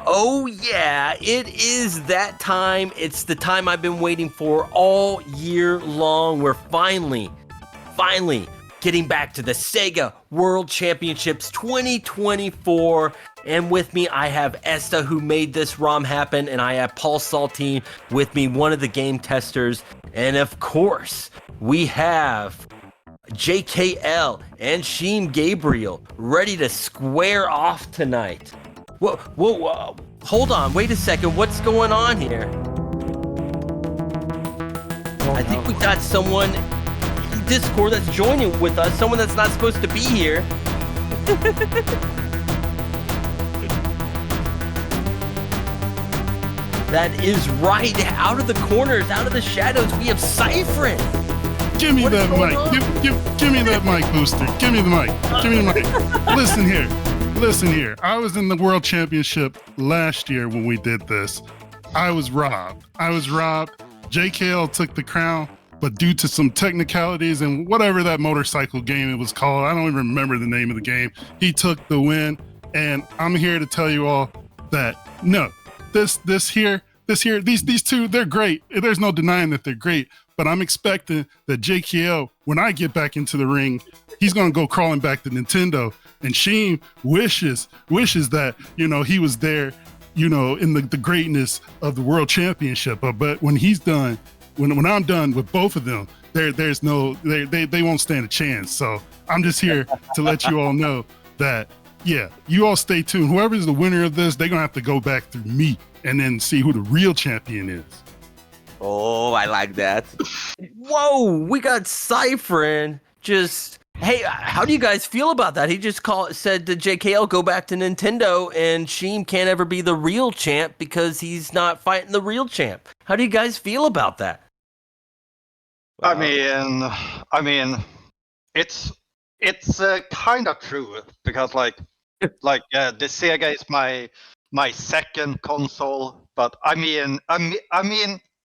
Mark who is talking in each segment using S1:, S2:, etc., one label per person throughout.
S1: Oh yeah, it is that time. It's the time I've been waiting for all year long. We're finally getting back to the SEGA World Championships 2024. And with me, I have Esta, who made this ROM happen, and I have Paul Saltine with me, one of the game testers. And of course, we have jkL and Shimegabriel ready to square off tonight. Whoa, hold on, wait a second, what's going on here? I think we got someone in Discord that's joining with us, someone that's not supposed to be here. That is right, out of the corners, out of the shadows, we have Cypher.
S2: Give me that mic. Give me that mic, Booster. Give me the mic. Give me the mic. Listen here. I was in the World Championship last year when we did this. I was robbed. jkL took the crown, but due to some technicalities and whatever that motorcycle game it was called, I don't even remember the name of the game, he took the win. And I'm here to tell you all that no, these two, they're great. There's no denying that they're great. But I'm expecting that jkL, when I get back into the ring, he's going to go crawling back to Nintendo. And Sheem wishes that, he was there, in the greatness of the World Championship. But when he's done, when I'm done with both of them, they won't stand a chance. So I'm just here to let you all know that, yeah, you all stay tuned. Whoever's the winner of this, they're going to have to go back through me and then see who the real champion is.
S3: Oh, I like that.
S1: Whoa, we got Cypher. Hey, how do you guys feel about that? He just said to jkL, go back to Nintendo, and Sheem can't ever be the real champ because he's not fighting the real champ. How do you guys feel about that?
S4: Wow. I mean, it's kind of true because the Sega is my second console, but I mean,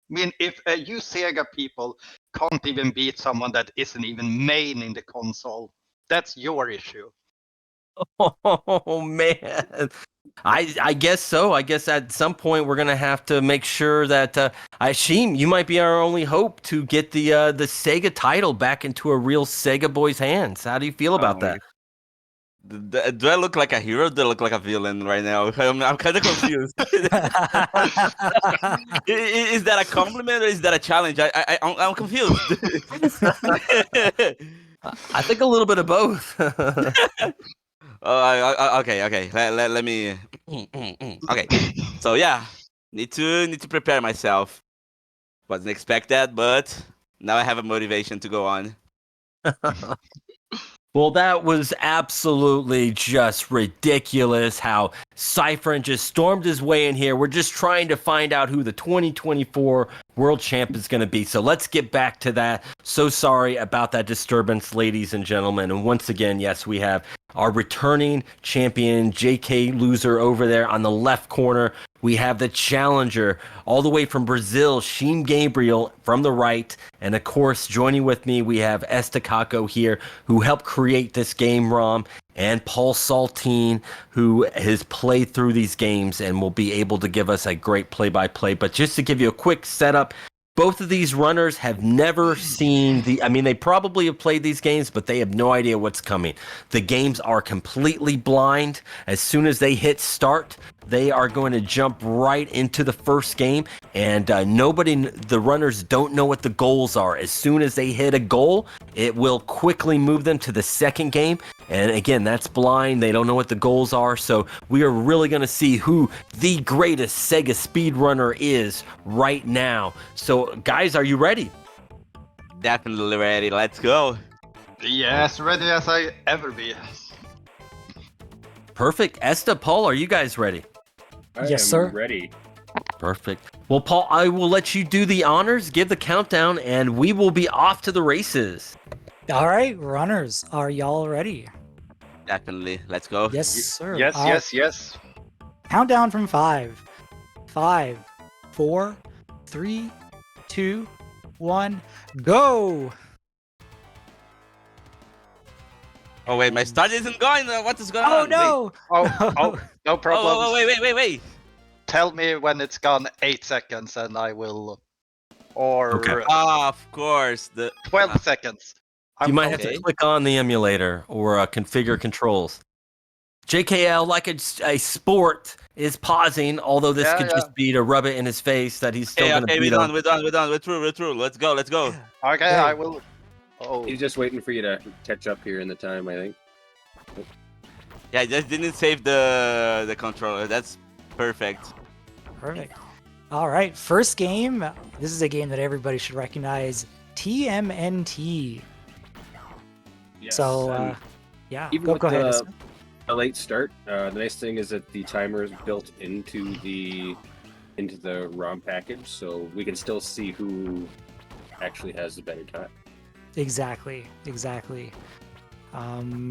S4: if you Sega people can't even beat someone that isn't even main in the console, that's your issue.
S1: Oh man, I guess so. I guess at some point we're gonna have to make sure that Sheem, you might be our only hope to get the Sega title back into a real Sega boy's hands. How do you feel about that?
S3: Do I look like a hero? Or do I look like a villain right now? I'm kind of confused. Is that a compliment or is that a challenge? I'm confused.
S1: I think a little bit of both.
S3: Okay. Let me. Okay. So yeah, need to prepare myself. Wasn't expect that, but now I have a motivation to go on.
S1: Well, that was absolutely just ridiculous how Cypher just stormed his way in here. We're just trying to find out who the 2024 World Champ is going to be. So let's get back to that. So sorry about that disturbance, ladies and gentlemen. And once again, yes, we have our returning champion, jkLser, over there on the left corner. We have the challenger all the way from Brazil, Shimegabriel, from the right. And of course, joining with me, we have Esta here, who helped create this game ROM, and Paul Saltine, who has played through these games and will be able to give us a great play-by-play. But just to give you a quick setup, both of these runners have never seen they probably have played these games, but they have no idea what's coming. The games are completely blind. As soon as they hit start, they are going to jump right into the first game, and the runners don't know what the goals are. As soon as they hit a goal, it will quickly move them to the second game. And again, that's blind. They don't know what the goals are. So we are really going to see who the greatest Sega speedrunner is right now. So guys, are you ready?
S3: Definitely ready. Let's go.
S4: Yes, ready as I ever be.
S1: Perfect. Esta, Paul, are you guys ready?
S5: Yes, sir.
S6: Ready.
S1: Perfect. Well, Paul, I will let you do the honors, give the countdown, and we will be off to the races.
S5: All right, runners, are y'all ready?
S3: Definitely. Let's go.
S5: Yes, sir.
S4: Yes.
S5: Countdown from 5. 5, 4, 3, 2, 1, go!
S3: Oh wait, my start isn't going. What is going
S5: Oh
S3: on?
S5: no!
S4: Oh, no problem.
S3: Oh, wait.
S4: tell me when it's gone 8 seconds and I will, or
S1: Okay.
S3: Of course.
S4: 12 seconds.
S1: You might have
S3: okay.
S1: to click on the emulator or configure controls. JKL, like a sport, is pausing, although this could just be to rub it in his face that he's still
S3: Okay,
S1: going to
S3: okay,
S1: beat
S3: we're
S1: him.
S3: done. We're through. Let's go.
S4: Okay,
S5: Okay.
S4: I will. Oh,
S6: He's just waiting for you to catch up here in the time, I think.
S3: Yeah, I just didn't save the controller. That's perfect.
S5: Perfect. All right, first game. This is a game that everybody should recognize. TMNT.
S6: Yes.
S5: So,
S6: and
S5: yeah,
S6: even
S5: go
S6: with
S5: ahead.
S6: the,
S5: Esther.
S6: a late start, the nice thing is that the timer is built into the ROM package, so we can still see who actually has the better time.
S5: Exactly.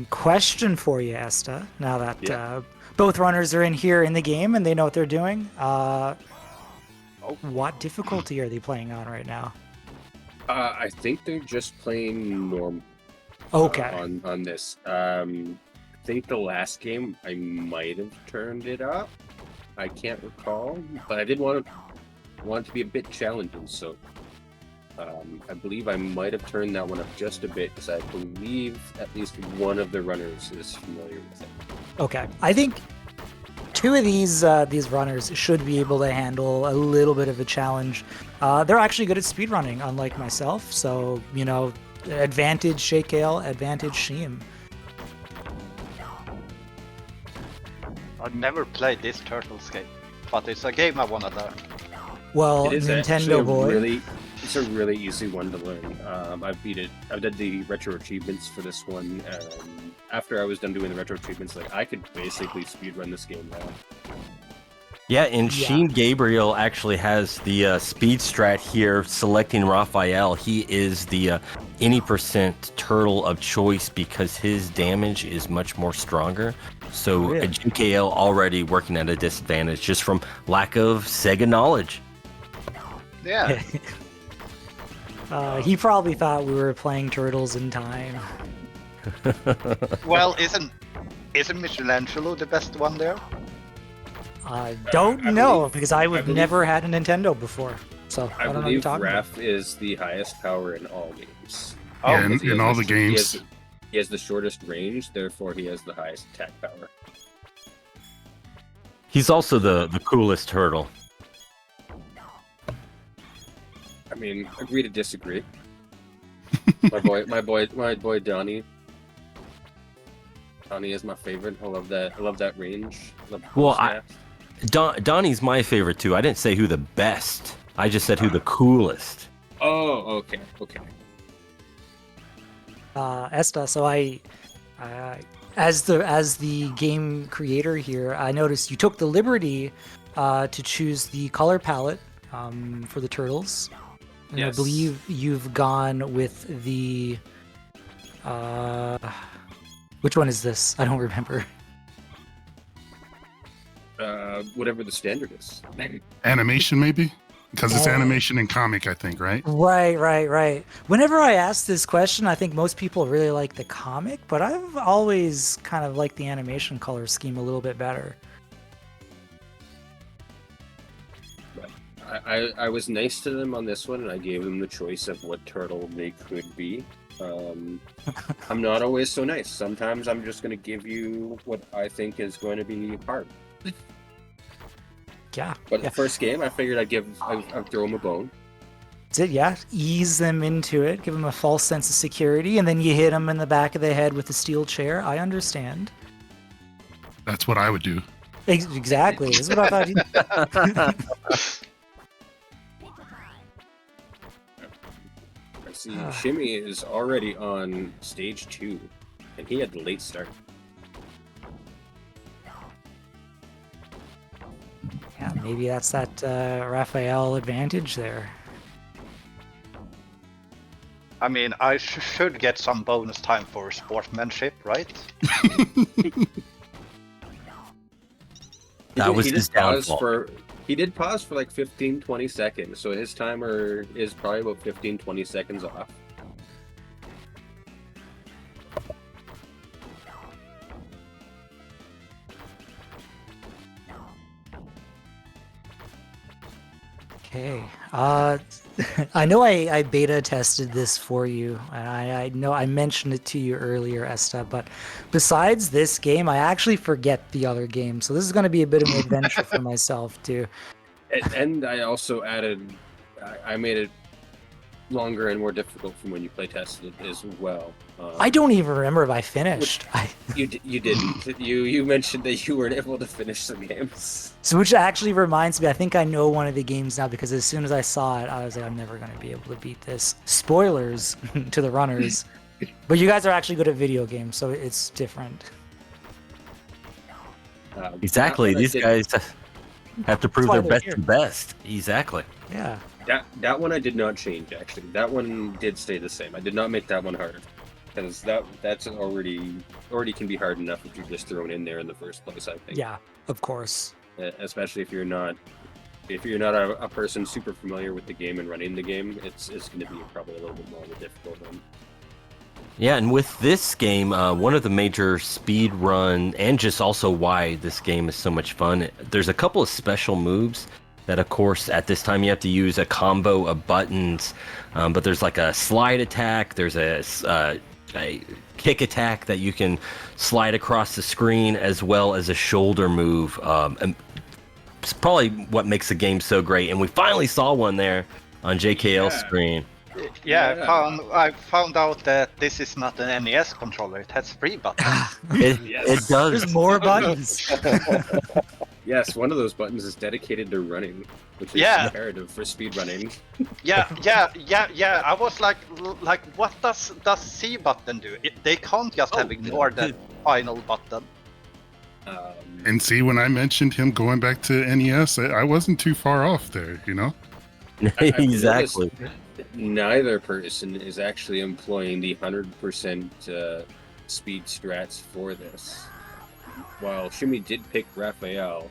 S5: Question for you, Esta. Now that both runners are in here in the game and they know what they're doing, what difficulty are they playing on right now?
S6: I think they're just playing normal.
S5: Okay.
S6: On this. I think the last game I might have turned it up. I can't recall, but I did want it to be a bit challenging, so I believe I might have turned that one up just a bit because I believe at least one of the runners is familiar with it.
S5: Okay. I think two of these runners should be able to handle a little bit of a challenge. They're actually good at speedrunning, unlike myself. So, advantage jkL, advantage Shim.
S4: I've never played this Turtles game, but it's a game I wanna learn.
S5: Well,
S6: It is actually
S5: Nintendo boy.
S6: it's a really easy one to learn. I've beat it. I've done the retro achievements for this one. After I was done doing the retro achievements, like I could basically speedrun this game now.
S1: Yeah, and Shimegabriel actually has the speed strat here, selecting Raphael. He is the any percent turtle of choice because his damage is much more stronger. So
S5: Really?
S1: JKL already working at a disadvantage just from lack of Sega knowledge.
S4: Yeah.
S5: He probably thought we were playing Turtles in time.
S4: Well, isn't Michelangelo the best one there?
S5: I don't know because I've never had a Nintendo before, so I
S6: I
S5: don't know what you're
S6: believe
S5: talking about.
S6: Raph is the highest power in all games.
S2: Yeah,
S6: Because he
S2: in
S6: has
S2: all the games.
S6: He has the shortest range, therefore he has the highest attack power.
S1: He's also the coolest turtle.
S6: I mean, agree to disagree. my boy Donnie. Donnie is my favorite. I love that range. Love the
S1: Well,
S6: snaps.
S1: Donnie's my favorite too. I didn't say who the best. I just said who the coolest.
S6: Oh, okay.
S5: Esta, so as the game creator here, I noticed you took the liberty to choose the color palette for the turtles. And
S6: Yes.
S5: I believe you've gone with the which one is this? I don't remember.
S6: Whatever the standard is.
S2: Animation, maybe? Because it's
S5: Oh.
S2: animation and comic, I think, right?
S5: Right. Whenever I ask this question, I think most people really like the comic, but I've always kind of liked the animation color scheme a little bit better.
S6: I was nice to them on this one, and I gave them the choice of what turtle they could be. I'm not always so nice. Sometimes I'm just going to give you what I think is going to be hard.
S5: Yeah.
S6: But
S5: yeah.
S6: the first game, I figured I'd throw them a bone.
S5: That's it, yeah. Ease them into it, give them a false sense of security, and then you hit them in the back of the head with a steel chair. I understand.
S2: That's what I would do.
S5: Exactly. This is what I thought you...
S6: I see Shimmy is already on stage 2, and he had the late start.
S5: Yeah, maybe that's that Raphael advantage there.
S4: I mean, I should get some bonus time for sportsmanship, right?
S1: That was his downfall.
S6: He did pause for like 15-20 seconds, so his timer is probably about 15-20 seconds off.
S5: Okay. I know I beta tested this for you, and I know I mentioned it to you earlier, Esta, but besides this game, I actually forget the other games. So this is going to be a bit of an adventure for myself, too.
S6: And I also added, I made it longer and more difficult from when you play tested it as well.
S5: I don't even remember if I finished.
S6: You didn't. You mentioned that you weren't able to finish some games.
S5: So which actually reminds me, I think I know one of the games now because as soon as I saw it, I was like, I'm never going to be able to beat this. Spoilers to the runners. But you guys are actually good at video games, so it's different.
S1: Exactly. These guys have to prove
S5: why
S1: their
S5: they're
S1: best
S5: here.
S1: and best. Exactly.
S5: Yeah.
S6: That one I did not change, actually. That one did stay the same. I did not make that one harder. Because that's already can be hard enough if you're just thrown in there in the first place, I think.
S5: Yeah, of course.
S6: Especially if you're not a person super familiar with the game and running the game, it's going to be probably a little bit more of a difficult one.
S1: Yeah, and with this game, one of the major speed run and just also why this game is so much fun, there's a couple of special moves that, of course, at this time you have to use a combo of buttons, but there's like a slide attack, there's a kick attack that you can slide across the screen, as well as a shoulder move. And it's probably what makes the game so great, and we finally saw one there on jkL's screen.
S4: Yeah, I found out that this is not an NES controller. It has 3 buttons.
S1: It does.
S5: There's more buttons.
S6: Yes, one of those buttons is dedicated to running, which is imperative for speed running.
S4: Yeah. I was like, what does C button do? They can't just have ignored the final button.
S2: And see, when I mentioned him going back to NES, I wasn't too far off there, you know?
S1: Exactly.
S6: Neither person is actually employing the 100% speed strats for this. While Shimmy did pick Raphael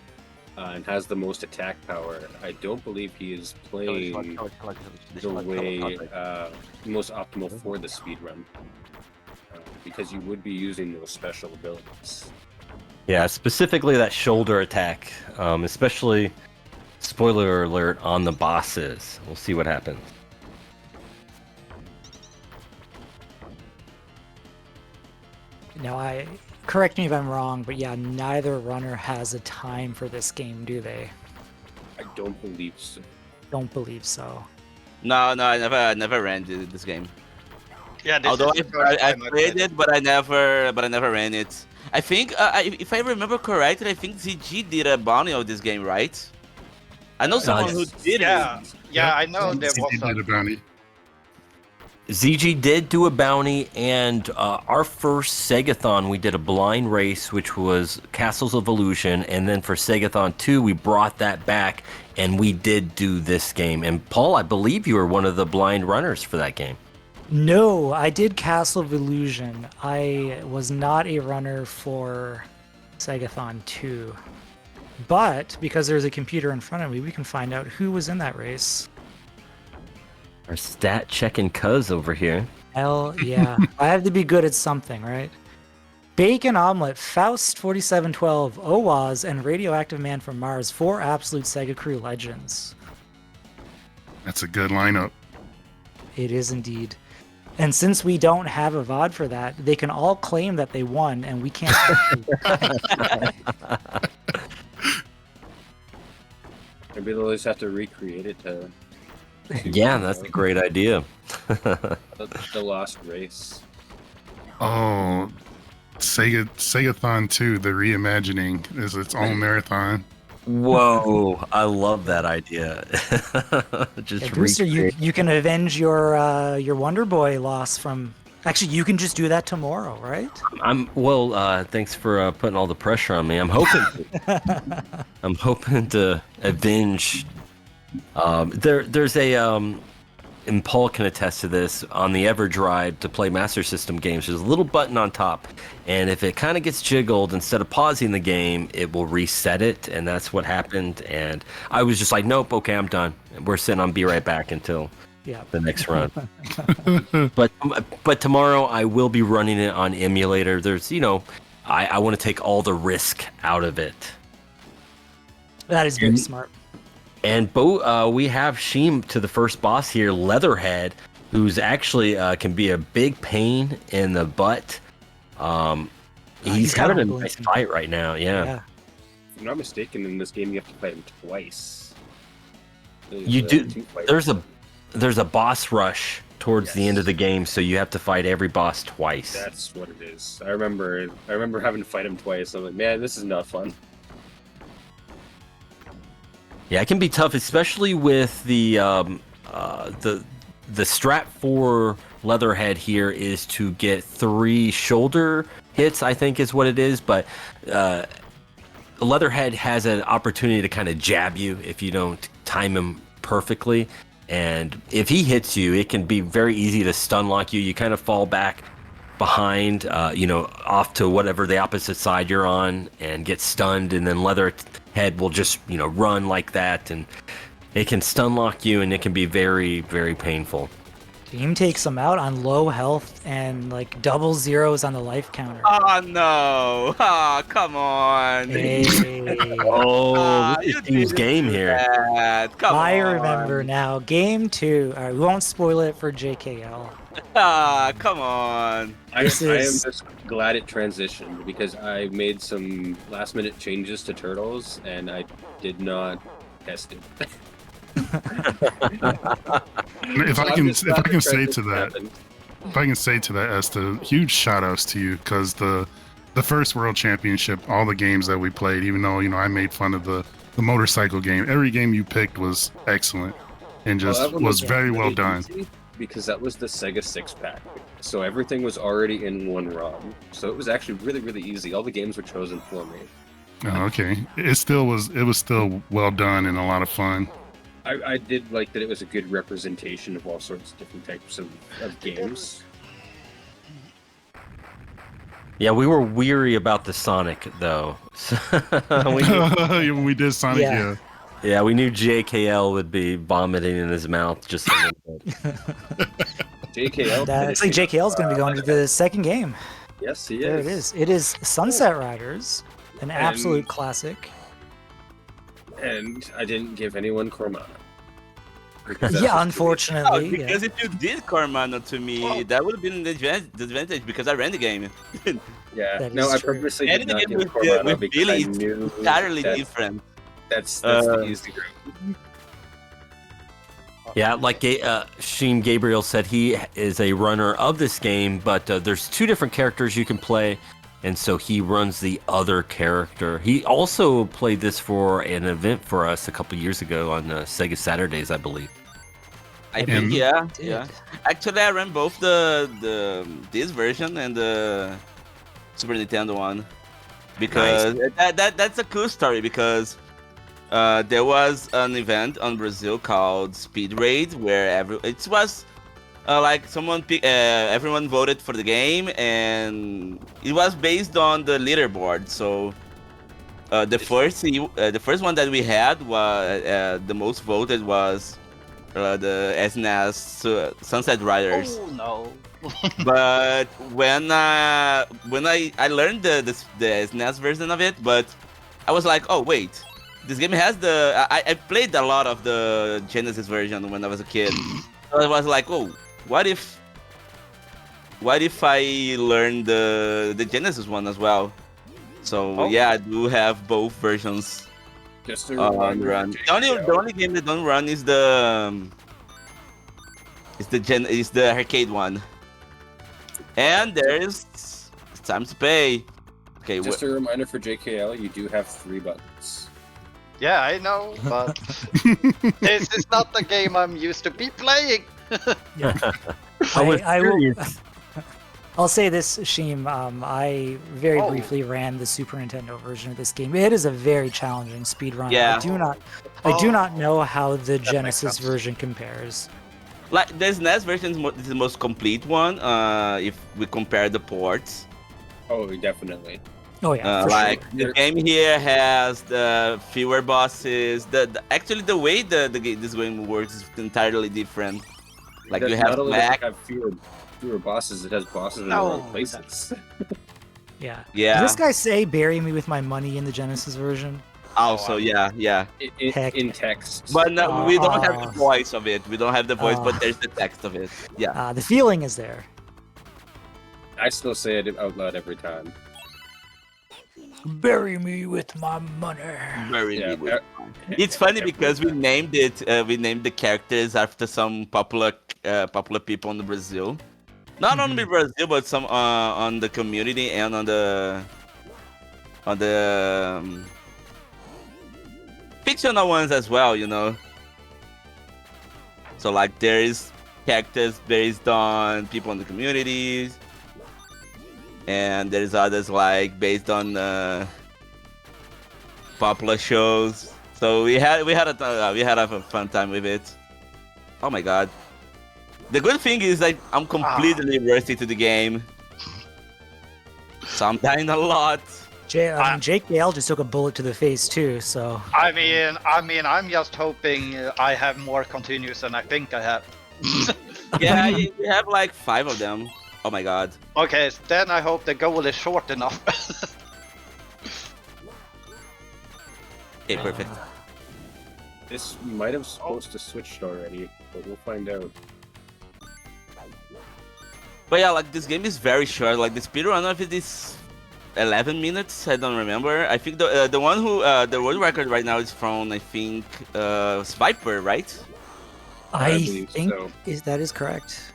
S6: and has the most attack power, I don't believe he is playing the way most optimal for the speed run, because you would be using those special abilities.
S1: Yeah, specifically that shoulder attack, especially, spoiler alert, on the bosses. We'll see what happens.
S5: Now, correct me if I'm wrong, but yeah, neither runner has a time for this game, do they?
S6: I don't believe so.
S5: Don't believe so.
S3: No, I never ran this game.
S4: Yeah, this
S3: Although
S4: is the first
S3: I
S4: time I
S3: played it, but I never ran it. I think, if I remember correctly, I think ZG did a bounty of this game, right? I know someone who did it.
S4: Yeah, I know there was
S2: did a bounty.
S1: ZG did do a bounty, and our first SEGAthon, we did a blind race, which was Castles of Illusion, and then for SEGAthon 2, we brought that back, and we did do this game. And Paul, I believe you were one of the blind runners for that game.
S5: No, I did Castle of Illusion. I was not a runner for SEGAthon 2. But, because there's a computer in front of me, we can find out who was in that race.
S1: Our stat checking cuz over here.
S5: Hell yeah. I have to be good at something, right? Bacon Omelet, Faust 4712, Owaz, and Radioactive Man from Mars, 4 absolute SegaCrew legends.
S2: That's a good lineup.
S5: It is indeed. And since we don't have a VOD for that, they can all claim that they won, and we can't.
S6: Maybe they'll just have to recreate it to...
S1: Yeah, that's a great idea.
S6: the lost race.
S2: Oh, SEGAthon 2, the reimagining, is its own marathon.
S1: Whoa, I love that idea. Just
S5: Brewster, you can avenge your Wonder Boy loss from. Actually, you can just do that tomorrow, right?
S1: Thanks for putting all the pressure on me. I'm hoping to avenge. There's a and Paul can attest to this, on the EverDrive to play Master System games, there's a little button on top, and if it kind of gets jiggled, instead of pausing the game, it will reset it, and that's what happened. And I was just like, nope, okay, I'm done. We're sitting on be right back until the next run. But tomorrow I will be running it on emulator. There's, I want to take all the risk out of it.
S5: That is very smart.
S1: And we have Sheem to the first boss here, Leatherhead, who's actually can be a big pain in the butt. He's having a nice fight right now. Yeah.
S6: If I'm not mistaken, in this game you have to fight him twice.
S1: You do. There's a boss rush towards the end of the game, so you have to fight every boss twice.
S6: That's what it is. I remember having to fight him twice. I'm like, man, this is not fun.
S1: Yeah, it can be tough, especially with the strat for Leatherhead here is to get 3 shoulder hits, I think is what it is, but Leatherhead has an opportunity to kind of jab you if you don't time him perfectly, and if he hits you, it can be very easy to stun lock you. You kind of fall back behind, off to whatever the opposite side you're on and get stunned, and then Leatherhead will just, run like that, and it can stun lock you, and it can be very, very painful.
S5: Team takes him out on low health and like double zeros on the life counter.
S3: Oh no! Oh, come on!
S5: Hey.
S1: This is Team's game here.
S3: Come
S5: I
S3: on.
S5: remember now. Game 2. All right, we won't spoil it for JkL.
S3: Come on!
S6: I am just glad it transitioned because I made some last-minute changes to Turtles and I did not test it.
S2: If I can say to that, Esther, huge shout outs to you, because the first World Championship, all the games that we played, even though I made fun of the motorcycle game, every game you picked was excellent and just was very well done.
S6: Because that was the Sega 6-pack, so everything was already in one ROM, so it was actually really, really easy. All the games were chosen for me.
S2: Oh, okay, it was still well done and a lot of fun.
S6: I did like that it was a good representation of all sorts of different types of games.
S1: Yeah, we were weary about the Sonic, though.
S2: We did Sonic, yeah.
S1: Yeah, we knew JkL would be vomiting in his mouth just a little bit.
S6: JkL.
S5: Looks like JkL is going to be going to the second game.
S6: Yes, he is.
S5: There it is. It is Sunset Riders, an absolute classic.
S6: And I didn't give anyone Cormana.
S5: Yeah, unfortunately.
S3: Because if you did Cormana to me, that would have been the advantage because I ran the game.
S6: Yeah, no, I purposely did not give Cormana because
S3: Billy
S6: I knew
S3: entirely different.
S6: That's the easy group.
S1: Yeah, like Shimegabriel said, he is a runner of this game, but there's 2 different characters you can play, and so he runs the other character. He also played this for an event for us a couple years ago on Sega Saturdays, I believe.
S3: I think, yeah. Actually, I ran both this version and the Super Nintendo one, because that's a cool story, because there was an event on Brazil called Speed Raid where it was like everyone voted for the game, and it was based on the leaderboard. So the first one that we had was the most voted was the SNES Sunset Riders.
S4: Oh no!
S3: But when I learned the SNES version of it, but I was like, oh wait. This game has I played a lot of the Genesis version when I was a kid. So I was like, oh, what if I learn the Genesis one as well? So yeah, I do have both versions on run. The only game that don't run is the arcade one. And there's Time to Pay. Okay.
S6: Just a reminder for JkL, you do have 3 buttons.
S4: Yeah, I know, but this is not the game I'm used to be playing.
S5: I'll say this, Sheem. I very briefly ran the Super Nintendo version of this game. It is a very challenging speed run.
S3: Yeah.
S5: I do not know how the Genesis version compares.
S3: Like the SNES version is the most complete one. If we compare the ports.
S6: Oh, definitely.
S5: Oh yeah,
S3: like sure. The game here has the fewer bosses. Actually the way this game works is entirely different. Like you have
S6: fewer bosses. It has bosses in the wrong places.
S5: Yeah.
S3: Yeah.
S5: Does this guy say bury me with my money in the Genesis version?
S3: Also, yeah.
S5: Heck.
S6: In text.
S3: But no, we don't have
S5: Oh.
S3: the voice of it. We don't have the voice, but there's the text of it. Yeah.
S5: The feeling is there.
S6: I still say it out loud every time.
S5: Bury me with my money.
S3: Very
S6: Yeah,
S3: good. It's funny because we named it. We named the characters after some popular people in Brazil. Not only Brazil, but some on the community and on the fictional ones as well. You know. So like there is characters based on people in the communities, and there's others like based on popular shows. So we had a fun time with it. Oh my god! The good thing is like I'm completely immersed into the game, so I'm dying a lot.
S5: jkL just took a bullet to the face too. So
S4: I mean, I'm just hoping I have more continues than I think I have.
S3: Yeah, we have like 5 of them. Oh my god.
S4: Okay, then I hope the goal is short enough.
S3: Okay, perfect.
S6: This might have supposed to switched already, but we'll find out.
S3: But yeah, like this game is very short. Like the speedrun of it is 11 minutes. I don't remember. I think the one who the world record right now is from I think Sviper, right?
S5: I
S6: believe
S5: think
S6: so.
S5: that is correct.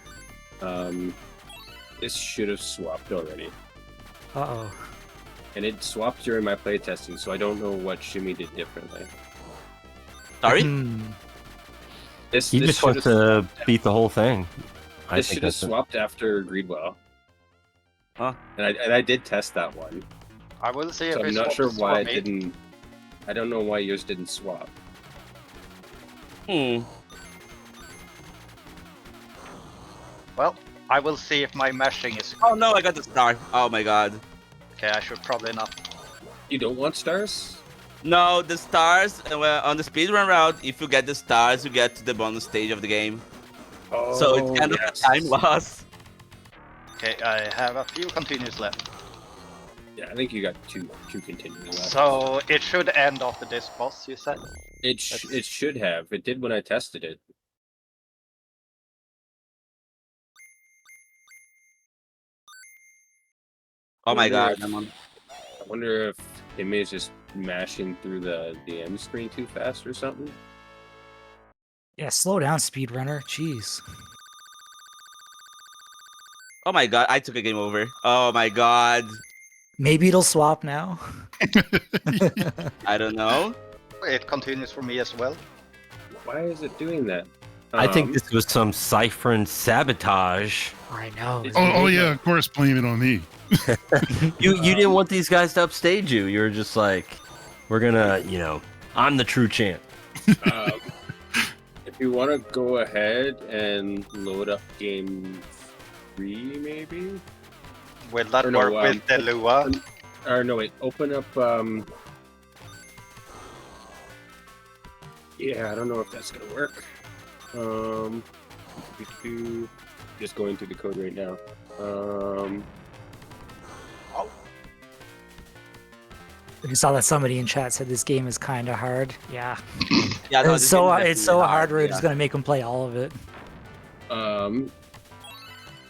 S6: This should have swapped already.
S5: Uh-oh.
S6: And it swapped during my playtesting, so I don't know what Shimmy did differently.
S3: Sorry.
S6: This
S1: He just wants to beat the whole thing.
S6: This should have swapped after Greedwell.
S3: Huh?
S6: And I did test that one.
S4: I will see
S6: So
S4: if
S6: I'm
S4: it's
S6: not sure
S4: swaps
S6: why
S4: for
S6: it
S4: me.
S6: didn't. I don't know why yours didn't swap.
S4: Well, I will see if my meshing is.
S3: Oh no, I got the star. Oh my god.
S4: Okay, I should probably not.
S6: You don't want stars?
S3: No, the stars on the speedrun route. If you get the stars, you get to the bonus stage of the game.
S6: Oh,
S3: So it's kind of a time loss.
S4: Okay, I have a few continues left.
S6: Yeah, I think you got two continuing left.
S4: So it should end after this boss, you said?
S6: It should have. It did when I tested it.
S3: Oh my god.
S6: I wonder if him is just mashing through the end screen too fast or something.
S5: Yeah, slow down, speedrunner. Jeez.
S3: Oh my god, I took a game over. Oh my god.
S5: Maybe it'll swap now.
S3: I don't know.
S4: It continues for me as well.
S6: Why is it doing that?
S1: I think this was some Cyphern sabotage.
S5: I know.
S2: Oh yeah, of course, blame it on me.
S1: You didn't want these guys to upstage you. You were just like, we're gonna, I'm the true champ.
S6: If you want to go ahead and load up game 3, maybe?
S4: Will that
S6: Or no,
S4: work with the Lua?
S6: Or no, wait, open up. Yeah, I don't know if that's gonna work. Just going through the code right now.
S5: I saw that somebody in chat said this game is kind of hard. Yeah.
S3: Yeah, no,
S5: It's
S3: this
S5: so
S3: game is
S5: it's so
S3: definitely
S5: hard. We're
S3: yeah.
S5: just gonna make them play all of it.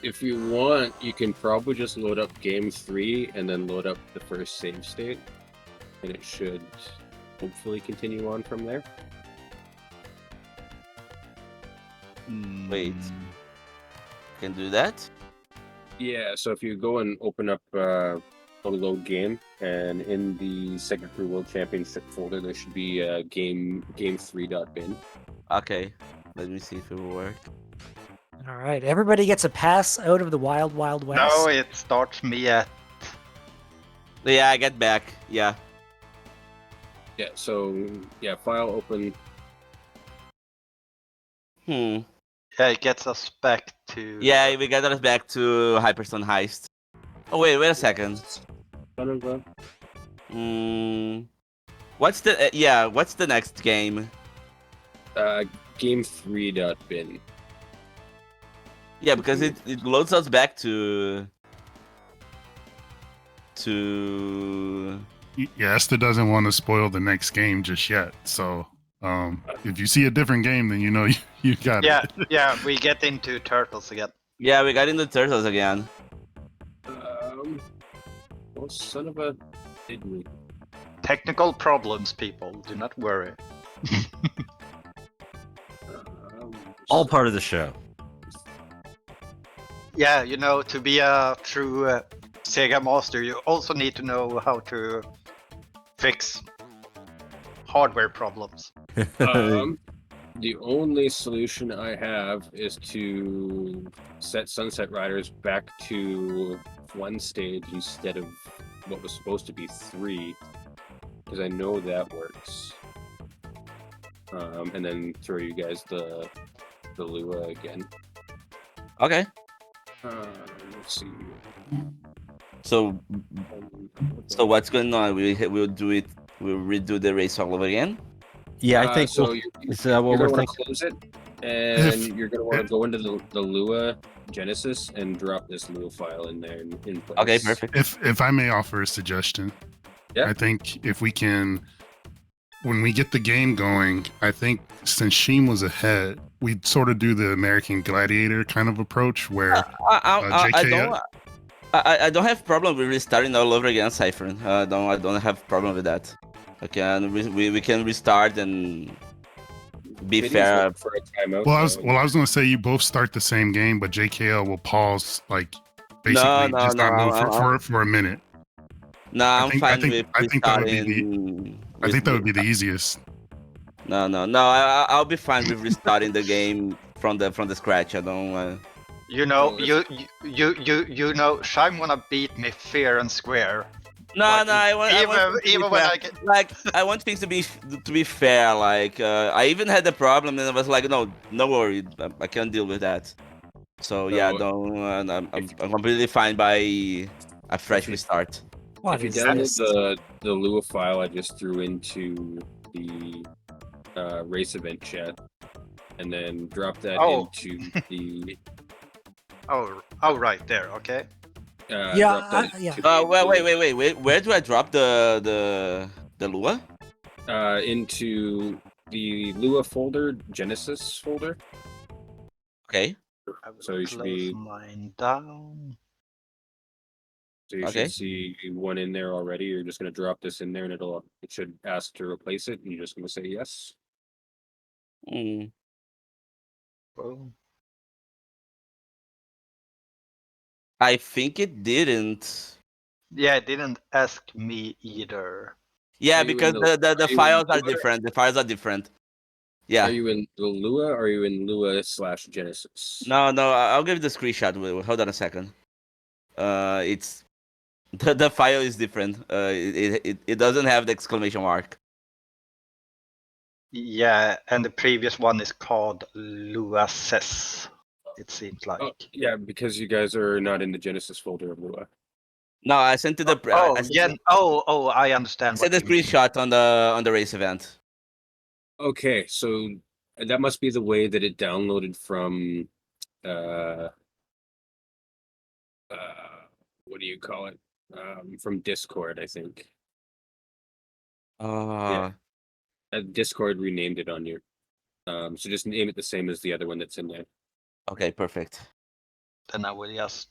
S6: If you want, you can probably just load up game 3 and then load up the first save state, and it should hopefully continue on from there.
S3: Wait. Can do that?
S6: Yeah, so if you go and open up a load game, and in the SegaCrew World Championship folder, there should be game3.bin.
S3: Okay. Let me see if it will work.
S5: All right, everybody gets a pass out of the wild, wild west.
S4: No, it starts me at.
S3: Yeah, I get back. Yeah.
S6: Yeah, so yeah, file open.
S3: Hmm.
S4: Yeah, it gets us back to.
S3: Yeah, we got us back to Hyperstone Heist. Oh wait a second.
S6: Son of a-
S3: What's the what's the next game?
S6: Game3.bin.
S3: Yeah, because it loads us back to
S2: Yeah, Esther doesn't want to spoil the next game just yet. So if you see a different game, then you know you got
S4: Yeah,
S2: it.
S4: yeah, we get into turtles again.
S3: Yeah, we got into turtles again.
S6: Well, son of a... Did we?
S4: Technical problems, people. Do not worry.
S1: All part of the show.
S4: Yeah, you know, to be a true Sega master, you also need to know how to fix hardware problems.
S6: The only solution I have is to set Sunset Riders back to 1 stage instead of what was supposed to be 3, because I know that works. And then throw you guys the Lua again.
S3: Okay.
S6: Let's see.
S3: So what's going on? We'll do it. We'll redo the race all over again.
S1: Yeah, I think
S6: so.
S1: is that what
S6: You're
S1: we're
S6: going to
S1: thinking?
S6: close it, and you're going to want to go into the Lua Genesis and drop this Lua file in there in place.
S3: Okay, perfect.
S2: If I may offer a suggestion,
S6: Yeah.
S2: I think if we can, when we get the game going, I think since Sheen was ahead, we'd sort of do the American Gladiator kind of approach where
S3: I don't have problem with restarting all over again, Cypher. I don't have problem with that. We can restart and be
S6: It
S3: fair.
S6: is for a timeout.
S2: I was going to say you both start the same game, but JkL will pause basically
S3: No,
S2: for a minute.
S3: No, I'm fine with restarting.
S2: I think that would be the easiest.
S3: No. I'll be fine with restarting the game from the scratch. I don't.
S4: You know, you know, Shime wanna beat me fair and square.
S3: No, I want I want things to be fair. Like I even had the problem, and I was like, no worry, I can deal with that. So yeah, I'm completely fine by a fresh restart.
S6: If you download the Lua file I just threw into the race event chat, and then drop that into the.
S4: Oh, right there. Okay.
S3: Wait. Where do I drop the Lua?
S6: Into the Lua folder, Genesis folder.
S3: Okay.
S6: So you should be.
S4: Mine down.
S6: So you should see one in there already. You're just going to drop this in there, and it should ask to replace it, and you're just going to say yes.
S4: Boom.
S3: I think it didn't.
S4: Yeah, it didn't ask me either.
S3: Yeah, because the files are different. The files are different. Yeah.
S6: Are you in the Lua or are you in Lua/Genesis?
S3: No, I'll give you the screenshot. Hold on a second. It's the file is different. It doesn't have the exclamation mark.
S4: Yeah, and the previous one is called LuaSes. It seems like.
S6: Oh, yeah, because you guys are not in the Genesis folder of Lua.
S3: No, I sent you the.
S4: I understand.
S3: I sent the screenshot on the race event.
S6: Okay, so that must be the way that it downloaded from. What do you call it? From Discord, I think. Yeah. Discord renamed it on your. So just name it the same as the other one that's in there.
S3: Okay, perfect.
S4: Then I will just.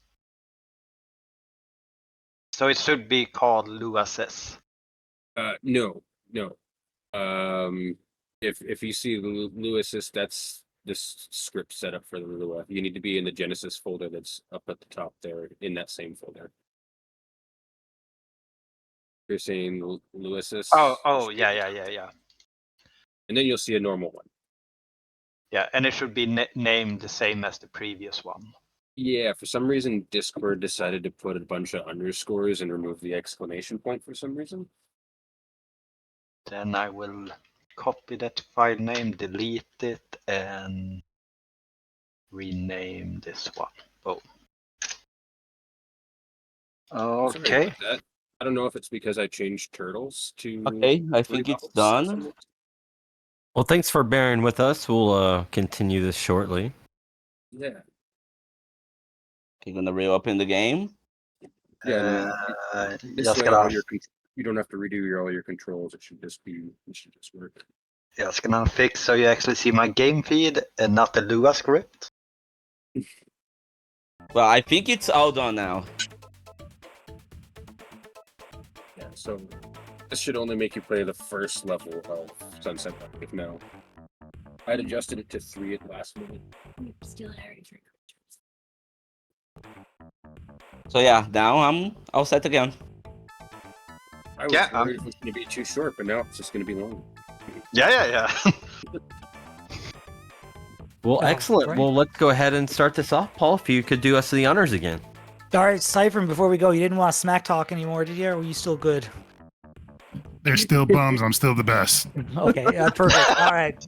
S4: So it should be called LuaSes.
S6: No. If you see LuaSes, that's this script setup for the Lua. You need to be in the Genesis folder that's up at the top there, in that same folder. You're saying LuaSes.
S4: Oh, yeah.
S6: And then you'll see a normal one.
S4: Yeah, and it should be named the same as the previous one.
S6: Yeah, for some reason, Discord decided to put a bunch of underscores and remove the exclamation point for some reason.
S4: Then I will copy that file name, delete it, and rename this one. Boom. Okay.
S6: I don't know if it's because I changed turtles to.
S3: Okay, I think it's done.
S1: Well, thanks for bearing with us. We'll continue this shortly.
S6: Yeah.
S3: You're gonna reopen the game.
S6: Yeah.
S4: Just gonna.
S6: You don't have to redo all your controls. It should just work.
S4: Just gonna fix so you actually see my game feed and not the Lua script.
S3: Well, I think it's all done now.
S6: Yeah, so this should only make you play the first level of Sunset Epic now. I'd adjusted it to 3 at the last minute.
S7: Still Harry for
S3: So yeah, now I'm all set again.
S6: I was
S4: Yeah,
S6: worried it was going to be too short, but now it's just going to be long.
S4: Yeah.
S1: Well, excellent.
S5: great.
S1: Well, let's go ahead and start this off. Paul, if you could do us the honors again.
S5: All right, Cypher, before we go, you didn't want to smack talk anymore, did you? Or were you still good?
S2: They're still bums. I'm still the best.
S5: Okay, perfect. All right.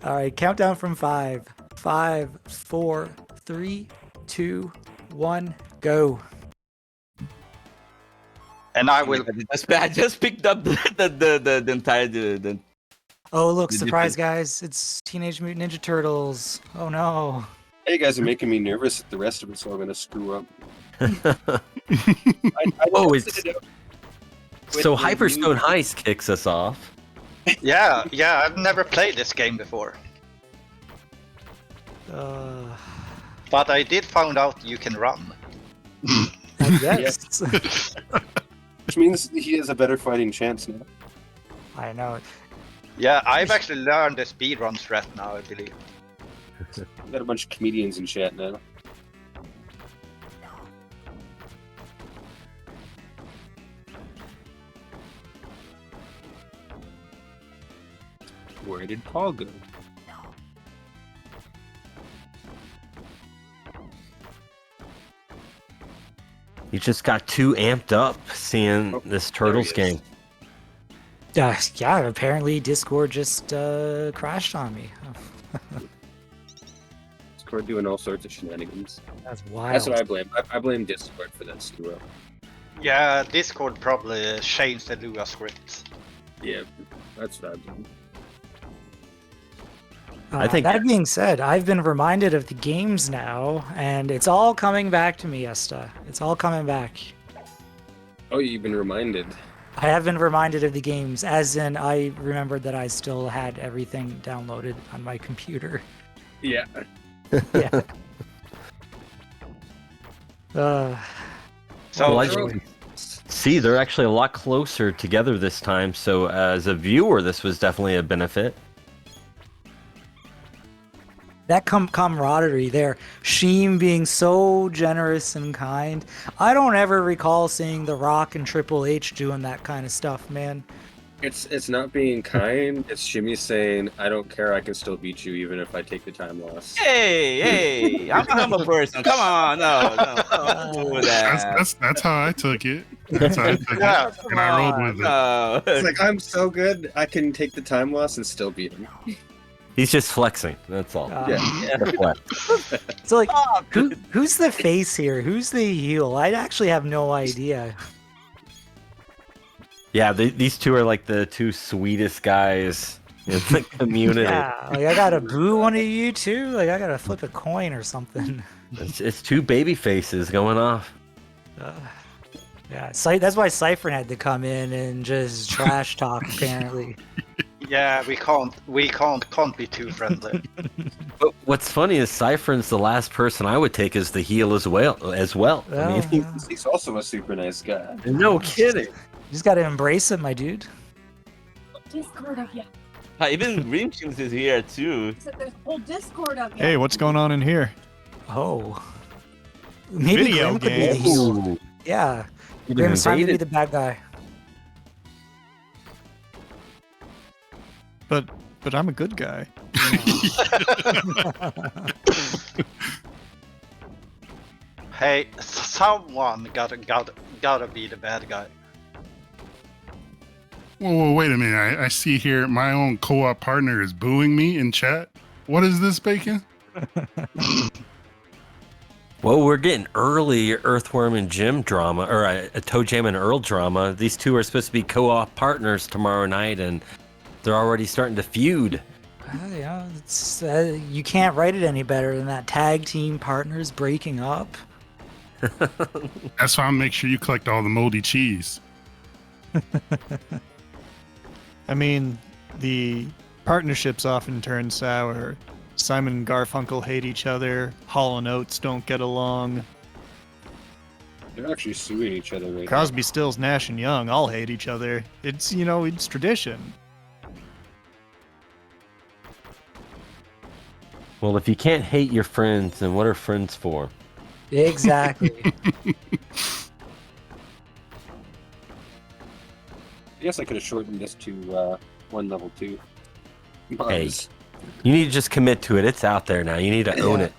S5: All right, countdown from 5. 5, 4, 3, 2, 1, go.
S4: And I will.
S3: I just picked up the entire
S5: Oh, look,
S3: Did you
S5: surprise,
S3: think-
S5: guys. It's Teenage Mutant Ninja Turtles. Oh, no.
S6: Hey, you guys are making me nervous that the rest of us are going to screw up.
S1: Oh,
S6: adjusted it out with
S1: So
S6: the
S1: Hyperstone
S6: new-
S1: Heist kicks us off.
S4: Yeah. I've never played this game before, but I did find out you can run.
S5: I guess.
S6: Which means he has a better fighting chance now.
S5: I know.
S4: Yeah, I've actually learned the speedrun strat now, I believe.
S6: We got a bunch of comedians in chat now. Where did Paul go?
S1: You just got too amped up seeing
S6: Oh,
S1: this
S6: there
S1: Turtles
S6: he is.
S1: game.
S5: Yeah, apparently Discord just crashed on me.
S6: Discord doing all sorts of shenanigans.
S5: That's wild.
S6: That's what I blame. I blame Discord for that screw up.
S4: Yeah, Discord probably changed the Lua script.
S6: Yeah, that's what I blame.
S1: I think-
S5: that being said, I've been reminded of the games now, and it's all coming back to me, Esta. It's all coming back.
S6: Oh, you've been reminded.
S5: I have been reminded of the games, as in I remembered that I still had everything downloaded on my computer.
S6: Yeah.
S5: Yeah. uh,
S4: So,
S1: Well, See, they're actually a lot closer together this time. So as a viewer, this was definitely a benefit.
S5: that camaraderie there, Sheem being so generous and kind. I don't ever recall seeing The Rock and Triple H doing that kind of stuff, man.
S6: It's not being kind. It's Shimmy saying, "I don't care. I can still beat you even if I take the time loss."
S3: Hey, I'm a humble person. Come on, no, don't do that.
S2: That's how I took it. That's how I took
S4: Yeah,
S2: it. And I rolled with it.
S3: No.
S6: It's like, I'm so good. I can take the time loss and still beat him.
S1: He's just flexing. That's all.
S6: Yeah.
S1: Flex.
S5: So like, who's the face here? Who's the heel? I actually have no idea.
S1: Yeah, these two are like the two sweetest guys in the community.
S5: Yeah, like I gotta boo one of you too. Like I gotta flip a coin or something.
S1: It's two baby faces going off.
S5: Yeah, that's why Cypher had to come in and just trash talk. Apparently,
S4: yeah, we can't be too friendly.
S1: But what's funny is Cyphern's the last person I would take as the heel as well. I mean,
S6: He's also a super nice guy.
S1: no kidding.
S5: you just gotta embrace it, my dude.
S7: Discord up, yeah.
S3: Even Green Teams is here too.
S7: So there's a whole Discord up, yeah.
S8: Hey, what's going on in here?
S5: Oh, maybe
S8: Video
S5: Grim could be the
S8: games.
S5: heel. Yeah,
S1: You
S5: Grim, it's time to be
S1: invaded.
S5: the bad guy.
S8: But I'm a good guy.
S4: Hey, someone gotta be the bad guy.
S2: Whoa, wait a minute. I see here my own co-op partner is booing me in chat. What is this, Bacon?
S1: Well, we're getting early Earthworm and Jim drama, or a Toe Jam and Earl drama. These two are supposed to be co-op partners tomorrow night, and they're already starting to feud.
S5: Yeah, it's, you can't write it any better than that. Tag team partners breaking up.
S2: That's why I make sure you collect all the moldy cheese.
S8: I mean, the partnerships often turn sour. Simon and Garfunkel hate each other. Hall & Oates don't get along.
S6: They're actually suing each other right
S8: Crosby, Stills, Nash, and Young all hate each other. It's, it's tradition.
S1: Well, if you can't hate your friends, then what are friends for?
S5: Exactly.
S6: I guess I could have shortened this to 1 level 2.
S1: Hey, you need to just commit to it. It's out there now. You need to own it.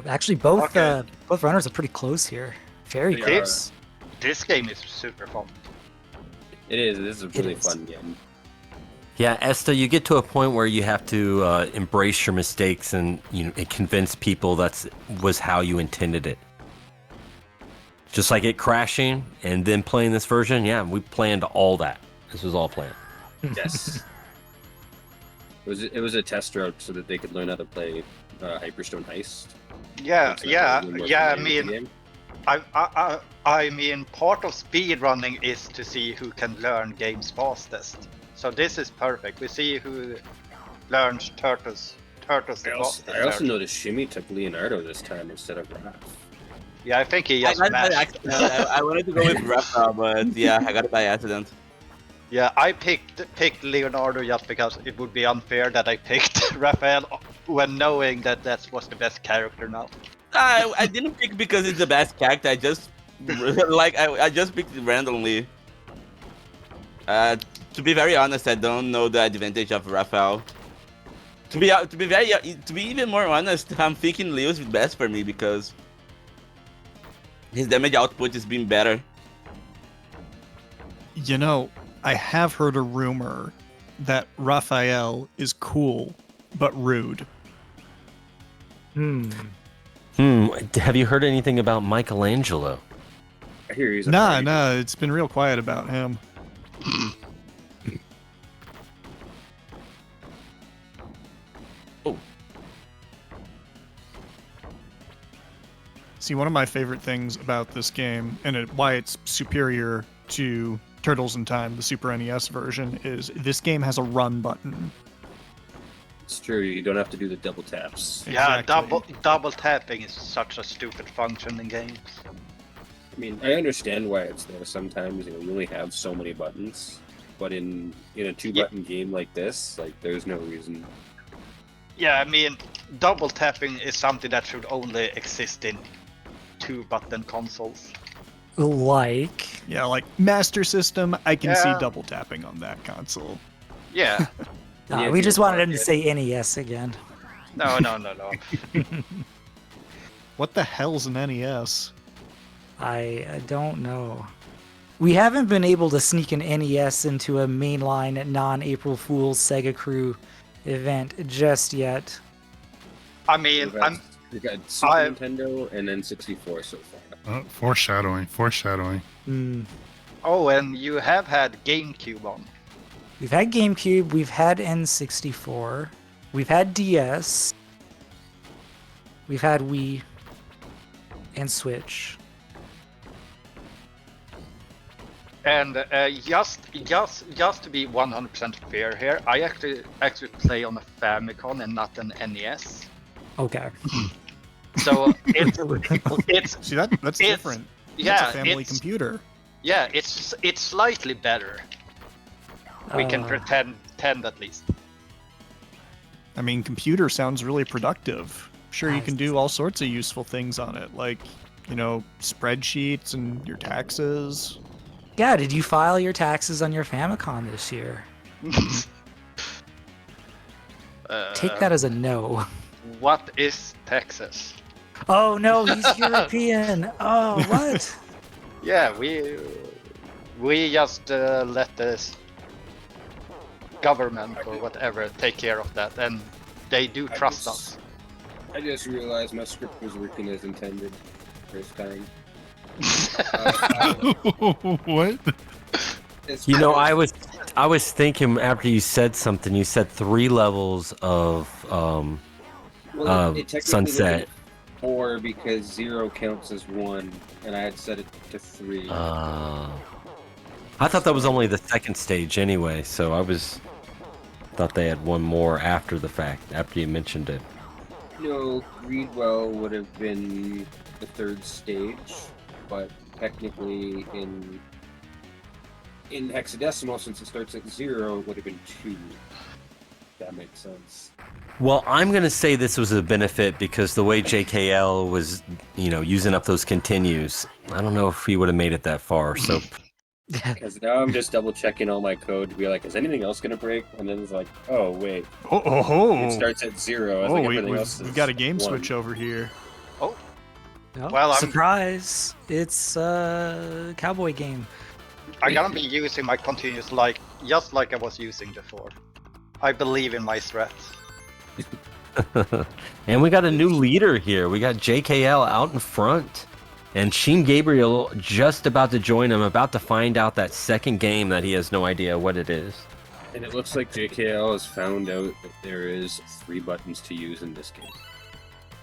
S5: Actually, both
S4: Okay.
S5: both runners are pretty close here. Very
S6: They
S5: close.
S4: This game is super fun.
S6: It is. This is a really
S5: is.
S6: fun game.
S1: Yeah, Esta, you get to a point where you have to embrace your mistakes and and convince people was how you intended it. Just like it crashing and then playing this version, yeah, we planned all that. This was all planned.
S6: Yes. It was a test route so that they could learn how to play Hyperstone Heist.
S4: Yeah,
S6: So that
S4: yeah,
S6: would be more
S4: yeah. I
S6: familiar with the
S4: mean,
S6: game.
S4: I mean, part of speedrunning is to see who can learn games fastest. So this is perfect. We see who learns turtles the fastest.
S6: I also noticed Shimmy took Leonardo this time instead of Raph.
S4: Yeah, I think he
S3: I
S4: just
S3: got it by
S4: mashed.
S3: accident. I wanted to go with Rafa, but yeah, I got it by accident.
S4: Yeah, I picked Leonardo just because it would be unfair that I picked Raphael when knowing that was the best character now.
S3: I didn't pick because it's the best character. I just I just picked it randomly. To be very honest, I don't know the advantage of Raphael. To be even more honest, I'm thinking Leo's the best for me because his damage output has been better.
S8: I have heard a rumor that Raphael is cool, but rude.
S1: Have you heard anything about Michelangelo?
S6: I hear he's a
S8: Nah, it's been real quiet about him.
S3: Oh.
S8: See, one of my favorite things about this game, and why it's superior to Turtles in Time, the Super NES version, is this game has a run button.
S6: It's true. You don't have to do the double taps.
S4: Yeah,
S8: Exactly.
S4: double tapping is such a stupid function in games.
S6: I mean, I understand why it's there. Sometimes you only have so many buttons, but in a 2-button game like this, there's no reason.
S4: Yeah, I mean, double tapping is something that should only exist in 2-button consoles.
S8: Yeah, like Master System, I can see
S4: Yeah.
S8: double tapping on that console.
S4: Yeah.
S6: Yeah,
S5: We just wanted him to
S6: yeah.
S5: say NES again.
S4: No.
S8: What the hell's an NES?
S5: I don't know. We haven't been able to sneak an NES into a mainline non-April Fool's SegaCrew event just yet.
S4: I mean,
S6: We've got Super
S4: I've-
S6: Nintendo and then 64 so far.
S2: Foreshadowing.
S4: Oh, and you have had GameCube on.
S5: We've had GameCube, we've had N64, we've had DS, we've had Wii, and Switch.
S4: And just to be 100% fair here, I actually play on a Famicom and not an NES.
S5: Okay.
S4: So it's
S8: See, that's
S4: It's-
S8: different.
S4: yeah,
S8: That's a family
S4: it's
S8: computer.
S4: yeah, it's slightly better. We can
S5: Uh,
S4: pretend at least.
S8: I mean, computer sounds really productive. Sure, you can do all sorts of useful things on it, like, spreadsheets and your taxes.
S5: Yeah, did you file your taxes on your Famicom this year? Take that as a no.
S4: What is Texas?
S5: Oh no, he's European. Oh, what?
S4: Yeah, we just let this government or whatever take care of that, and they do trust us.
S6: I just realized my script was working as intended first time.
S2: What?
S6: It's
S1: I was thinking after you said something, you said 3 levels of
S6: Well, it technically
S1: sunset.
S6: would be 4 because 0 counts as 1, and I had set it to 3.
S1: I thought that was only the second stage anyway, so thought they had one more after the fact, after you mentioned it.
S6: No, Readwell would have been the 3rd stage, but technically in hexadecimal, since it starts at 0, it would have been 2. That makes sense.
S1: Well, I'm going to say this was a benefit because the way JkL was, using up those continues, I don't know if he would have made it that far, so...
S6: Because now I'm just double checking all my code to be like, is anything else gonna break? And then it's like, oh wait, it starts at 0. I think everything else
S8: we've
S6: is
S8: got a game
S6: 1.
S8: switch over here.
S5: Oh,
S4: Well,
S5: surprise! It's a cowboy game.
S4: I'm gonna be using my continuous just like I was using before. I believe in my strats.
S1: And we got a new leader here. We got JkL out in front. And Shimegabriel just about to join him, about to find out that second game that he has no idea what it is.
S6: And it looks like jkL has found out that there is 3 buttons to use in this game.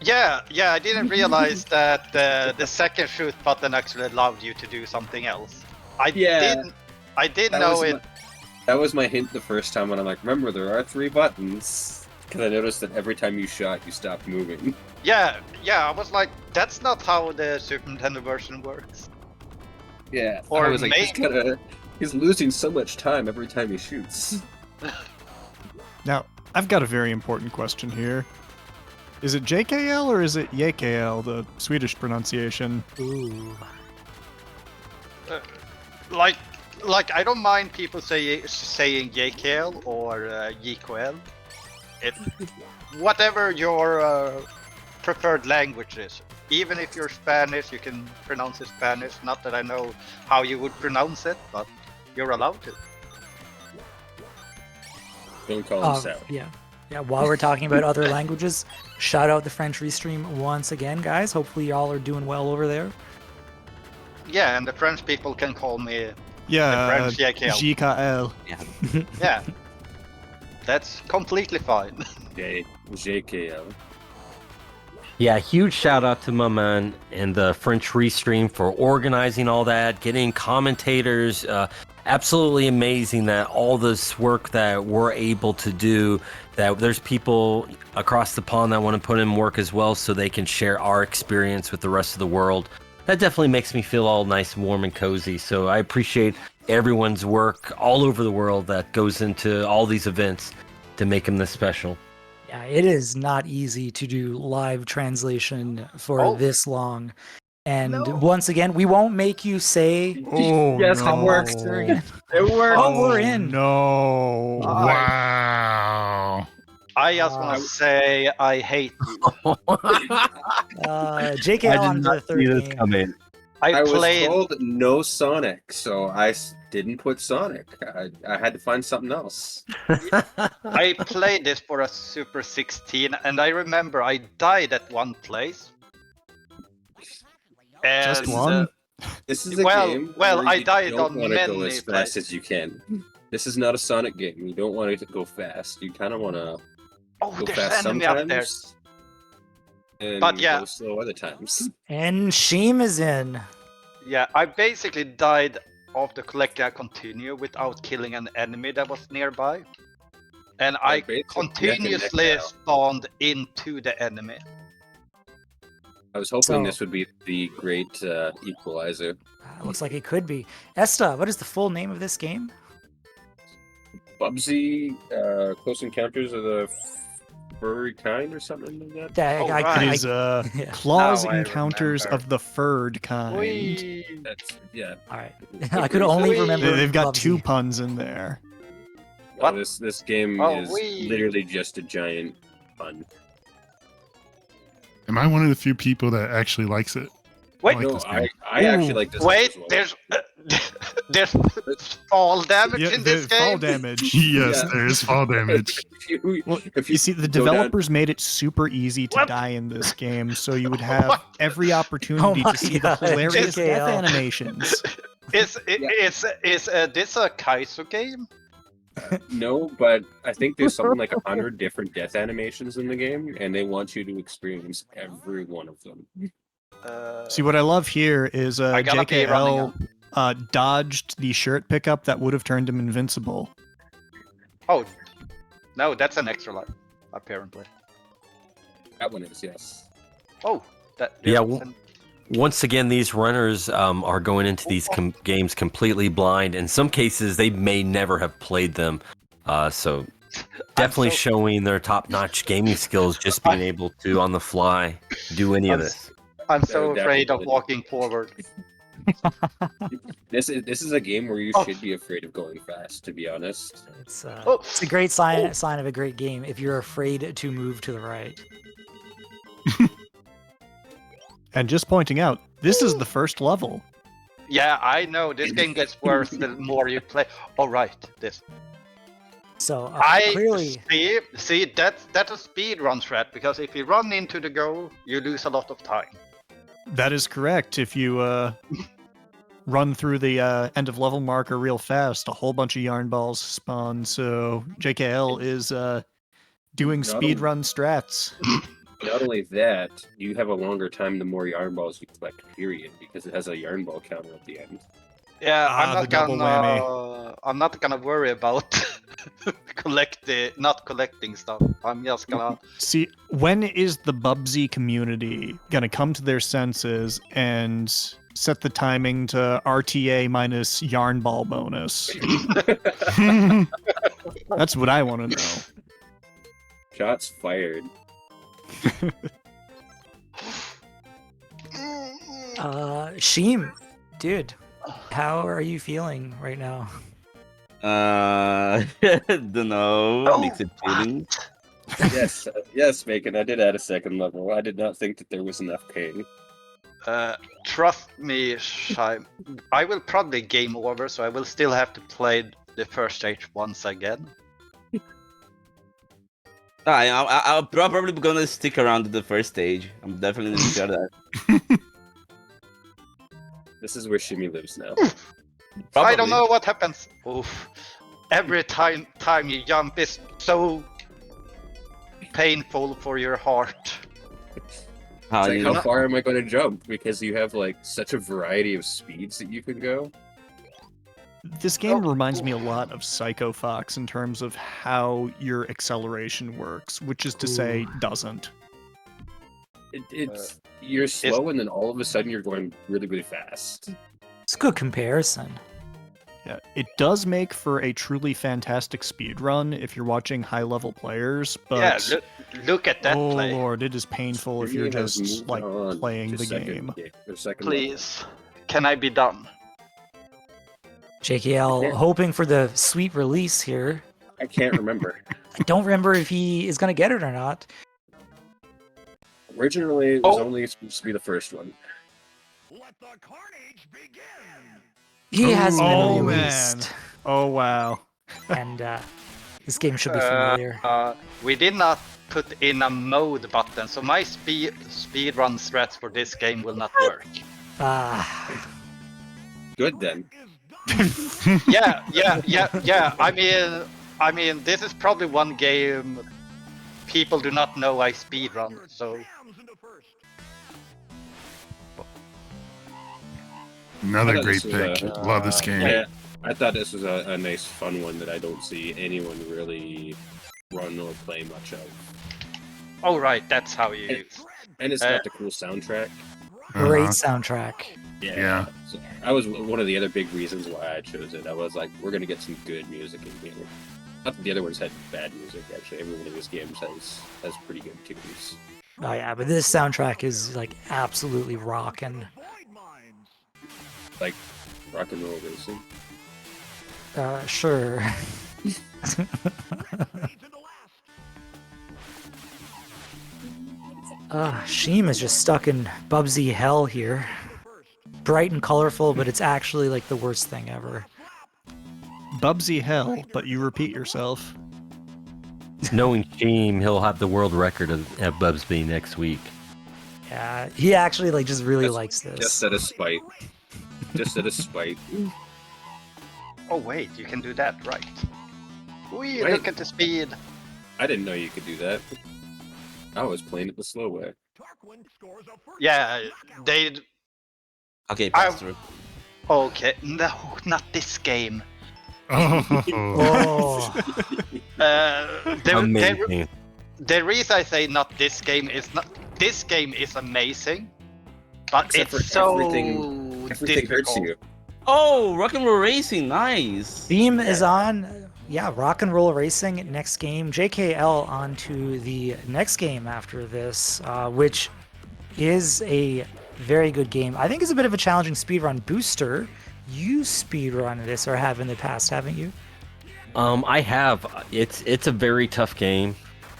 S4: Yeah, I didn't realize that the second shoot button actually allowed you to do something else. I did know it.
S6: That was my hint the first time when I'm like, remember, there are 3 buttons. Because I noticed that every time you shot, you stopped moving.
S4: Yeah, I was like, that's not how the Super Nintendo version works.
S6: Yeah,
S4: or
S6: I was like, he's losing so much time every time he shoots.
S8: Now, I've got a very important question here. Is it JkL or is it jkL, the Swedish pronunciation?
S5: Ooh.
S4: Like I don't mind people saying jkL or jkL. Whatever your preferred language is. Even if you're Spanish, you can pronounce it Spanish. Not that I know how you would pronounce it, but you're allowed to.
S6: Don't call him sour.
S5: Yeah. While we're talking about other languages, shout out the French restream once again, guys. Hopefully y'all are doing well over there.
S4: Yeah, and the French people can call me
S8: Yeah,
S4: the French jkL.
S8: jkL.
S4: Yeah. That's completely fine.
S6: jkL.
S1: Yeah, huge shout out to my man and the French Restream for organizing all that, getting commentators. Absolutely amazing that all this work that we're able to do, that there's people across the pond that want to put in work as well so they can share our experience with the rest of the world. That definitely makes me feel all nice and warm and cozy. So I appreciate everyone's work all over the world that goes into all these events to make them this special.
S5: Yeah, it is not easy to do live translation for this long. And once again, we won't make you say,
S8: Oh,
S6: yes,
S8: no.
S6: it works. It works.
S5: Oh, we're in.
S8: No.
S2: Wow.
S4: I just want to say I hate you.
S5: JkL on the third game.
S1: Coming.
S6: I was
S4: played.
S6: told no Sonic, so I didn't put Sonic. I had to find something else.
S4: I played this for a Super 16, and I remember I died at one place. And,
S8: Just one?
S6: This is a
S4: Well,
S6: game
S4: well,
S6: where
S4: I
S6: you
S4: died
S6: don't
S4: on
S6: want to go
S4: many
S6: as fast
S4: places.
S6: as you can. This is not a Sonic game. You don't want it to go fast. You kind of want to
S4: Oh,
S6: go
S4: there's
S6: fast
S4: enemy up there.
S6: sometimes, and
S4: But yeah.
S6: go slow other times.
S5: And Sheem is in.
S4: Yeah, I basically died of the collector continue without killing an enemy that was nearby. And I
S6: basically,
S4: continuously
S6: yeah,
S4: spawned into the enemy.
S6: I was hoping
S5: So-
S6: this would be the great equalizer.
S5: Looks like it could be. Esta, what is the full name of this game?
S6: Bubsy, Close Encounters of the Furry Kind or something like that?
S5: Yeah,
S4: Oh,
S5: I-
S4: right.
S8: It is
S5: yeah.
S8: Claws
S4: Now I
S8: Encounters
S4: remember.
S8: of the Furred Kind.
S4: Whee!
S6: That's, yeah.
S5: All right. I could only remember.
S8: They've got
S5: Bubsy.
S8: 2 puns in there.
S4: What?
S6: This game
S4: Oh,
S6: is
S4: wee.
S6: literally just a giant fun.
S2: Am I one of the few people that actually likes it?
S4: Wait,
S2: like
S6: No,
S2: this
S6: I
S2: game.
S6: actually like this.
S4: wait,
S6: as well.
S4: there's fall damage
S8: Yeah,
S4: in this
S8: the fall
S4: game?
S8: damage.
S2: Yes,
S6: Yeah.
S2: there is fall damage.
S6: If
S8: You see, the
S6: go down-
S8: developers made it super easy to
S4: What?
S8: die in this game, so you would have every opportunity
S5: Oh my
S8: to see
S5: God,
S8: the hilarious
S5: JkL.
S8: death animations.
S4: Is this a Kaizo game?
S6: No, but I think there's something like 100 different death animations in the game, and they want you to experience every one of them.
S8: See, what I love here is
S4: I gotta be running
S8: JkL dodged the shirt pickup that would have turned him invincible.
S4: Oh, no, that's an extra life, apparently.
S6: That one is, yes.
S4: Oh, that.
S1: Yeah,
S4: there's an-
S1: Once again, these runners are going into these games completely blind. In some cases, they may never have played them. So definitely
S4: so-
S1: showing their top-notch gaming skills, just being able to, on the fly, do any of this.
S4: I'm so
S6: Yeah,
S4: afraid of
S6: definitely.
S4: walking forward.
S6: This is a game where you
S4: Oh.
S6: should be afraid of going fast, to be honest.
S5: It's
S4: Oh.
S5: it's a great sign of a great game if you're afraid to move to the right.
S8: And just pointing out, this is the first level.
S4: Yeah, I know this game gets worse the more you play. All right, this.
S5: So
S4: I
S5: clearly,
S4: see that's a speed run threat because if you run into the goal, you lose a lot of time.
S8: That is correct. If you run through the end of level marker real fast, a whole bunch of yarn balls spawn. So JkL is doing
S6: Not
S8: speed
S6: only-
S8: run strats.
S6: Not only that, you have a longer time the more yarn balls you collect, period, because it has a yarn ball counter at the end.
S4: Yeah,
S8: the double
S4: I'm not gonna worry about not collecting stuff. I'm just gonna.
S8: See, when is the Bubsy community gonna come to their senses and set the timing to RTA minus yarn ball bonus? That's what I want to know.
S6: Shots fired.
S5: Sheem, dude, how are you feeling right now?
S3: Don't know. Mixed feelings.
S6: Yes, Bacon. I did add a second level. I did not think that there was enough pain.
S4: Trust me, Shime. I will probably game over, so I will still have to play the first stage once again.
S3: I'm probably gonna stick around to the first stage. I'm definitely gonna share that.
S6: This is where Shimmy lives now.
S4: I don't know what happens. Oof. Every time you jump is so painful for your heart.
S3: How
S6: It's like,
S3: you
S6: how far am I going to jump? Because you have like such a variety of speeds that you can go.
S8: This game reminds me a lot of Psycho Fox in terms of how your acceleration works, which is to say, doesn't.
S6: It's you're slow, and then all of a sudden you're going really, really fast.
S5: It's a good comparison.
S8: Yeah, it does make for a truly fantastic speed run if you're watching high-level players, but
S4: Yeah, look at that
S8: oh
S4: play.
S8: lord, it is painful if you're
S6: Shimmy has
S8: just
S6: moved
S8: like
S6: on
S8: playing
S6: to
S8: the
S6: second
S8: game.
S6: or second
S4: Please, can I be done?
S5: JkL
S6: Yeah.
S5: hoping for the sweet release here.
S6: level. I can't remember.
S5: I don't remember if he is going to get it or not.
S6: Originally, it was
S4: Oh.
S6: only supposed to be the first one.
S5: He has been
S8: Oh,
S5: released,
S8: man. Oh wow.
S5: and this game should be familiar.
S4: We did not put in a mode button, so my speed run threats for this game will not work.
S5: Ah,
S6: Good then.
S4: Yeah. I mean, this is probably one game people do not know I speed run. So
S2: Another
S6: I thought
S2: great
S6: this was
S2: pick. Love this game.
S6: Yeah, I thought this was a nice, fun one that I don't see anyone really run or play much of.
S4: oh right, that's how you.
S6: And it's got the cool soundtrack.
S5: great
S2: Uh-huh.
S5: soundtrack.
S2: Yeah.
S6: So that was one of the other big reasons why I chose it. I was like, we're gonna get some good music in here. Not that the other ones had bad music, actually. Every one of these games has pretty good tunes.
S5: Oh yeah, but this soundtrack is like absolutely rocking.
S6: Like rock and roll racing.
S5: Sure. Sheem is just stuck in Bubsy hell here. Bright and colorful, but it's actually like the worst thing ever.
S8: Bubsy hell, but you repeat yourself.
S1: Knowing Sheem, he'll have the world record at Bubsby next week.
S5: Yeah, he actually like just really
S6: Just-
S5: likes this.
S6: Just out of spite. Just out of spite.
S4: Oh wait, you can do that, right? We
S6: Wait.
S4: look at the speed.
S6: I didn't know you could do that. I was playing it the slow way.
S4: Yeah, they.
S3: Okay, pass through.
S4: Okay, no, not this game.
S2: Oh,
S1: Amazing.
S4: The reason I say not this game is not this game is amazing, but
S6: Except
S4: it's
S6: for
S4: so
S6: everything hurts
S4: difficult.
S6: you.
S3: Oh, Rock and Roll Racing, nice.
S5: Theme is on. Yeah, Rock and Roll Racing next game. JKL on to the next game after this, which is a very good game. I think it's a bit of a challenging speedrun. Booster, you speedrun this or have in the past, haven't you?
S1: I have. It's a very tough game.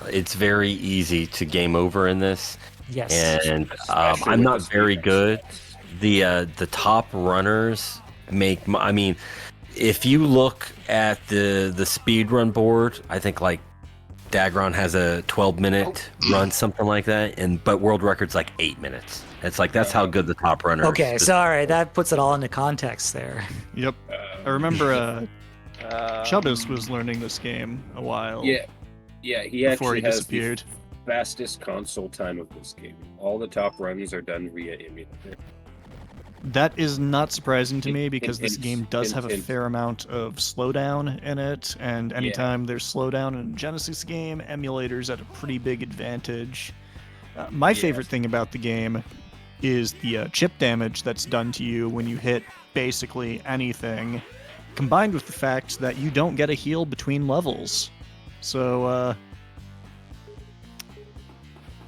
S1: It's very easy to game over in this,
S5: Yes.
S1: and
S6: Especially
S1: I'm
S6: with
S1: not
S6: the
S1: very
S6: speed
S1: good.
S6: runs.
S1: The top runners make. I mean, if you look at the speedrun board, I think like Dagron has a 12-minute run, something like that, but world record's like 8 minutes. It's like that's how good the top runner is.
S5: Okay, so all right, that puts it all into context there.
S8: Yep. I remember Chubbis was learning this game a while
S6: Yeah, he
S8: before
S6: actually
S8: he
S6: has
S8: disappeared.
S6: the fastest console time of this game. All the top runs are done via emulator.
S8: That is not surprising to me
S6: Hint,
S8: because this
S6: hint,
S8: game does
S6: hint,
S8: have a
S6: hint.
S8: fair amount of slowdown in it, and anytime there's slowdown in a Genesis game, emulators at a pretty big advantage. My favorite thing about the game is the chip damage that's done to you when you hit basically anything, combined with the fact that you don't get a heal between levels. So,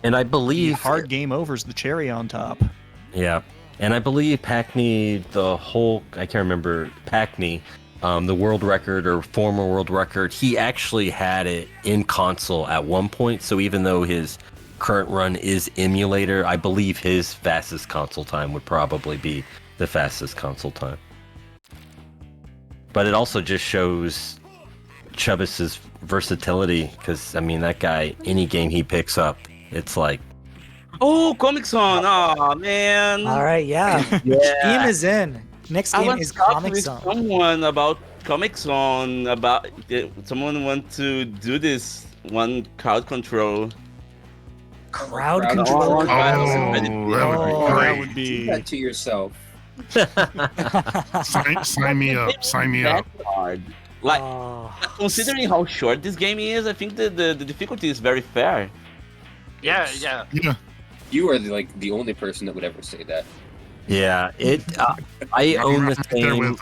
S1: And I
S8: the
S1: believe
S8: hard game over's the cherry on top.
S1: Yeah, and I believe Packney, I can't remember Packney, the world record or former world record, he actually had it in console at one point. So even though his current run is emulator, I believe his fastest console time would probably be the fastest console time. But it also just shows Chubbis's versatility, because I mean that guy, any game he picks up, it's like.
S3: Oh, Comic Zone. Oh man.
S5: All right, yeah.
S3: Yeah.
S5: Game is in. Next
S3: I
S5: game
S3: was
S5: is
S3: talking
S5: Comic
S3: with
S5: Zone.
S3: someone about Comic Zone. About someone want to do this one crowd control.
S5: Crowd
S6: Crowd
S5: control.
S3: control.
S2: that
S8: That
S2: would
S8: would
S6: Do
S8: be
S6: that to yourself.
S2: be great. Sign me up. Sign me up.
S3: That's hard. Like,
S5: Oh.
S3: considering how short this game is, I think the difficulty is very fair.
S4: Yeah.
S2: Yeah.
S6: You are the only person that would ever say that.
S1: Yeah, I own this
S2: There
S1: game.
S2: with,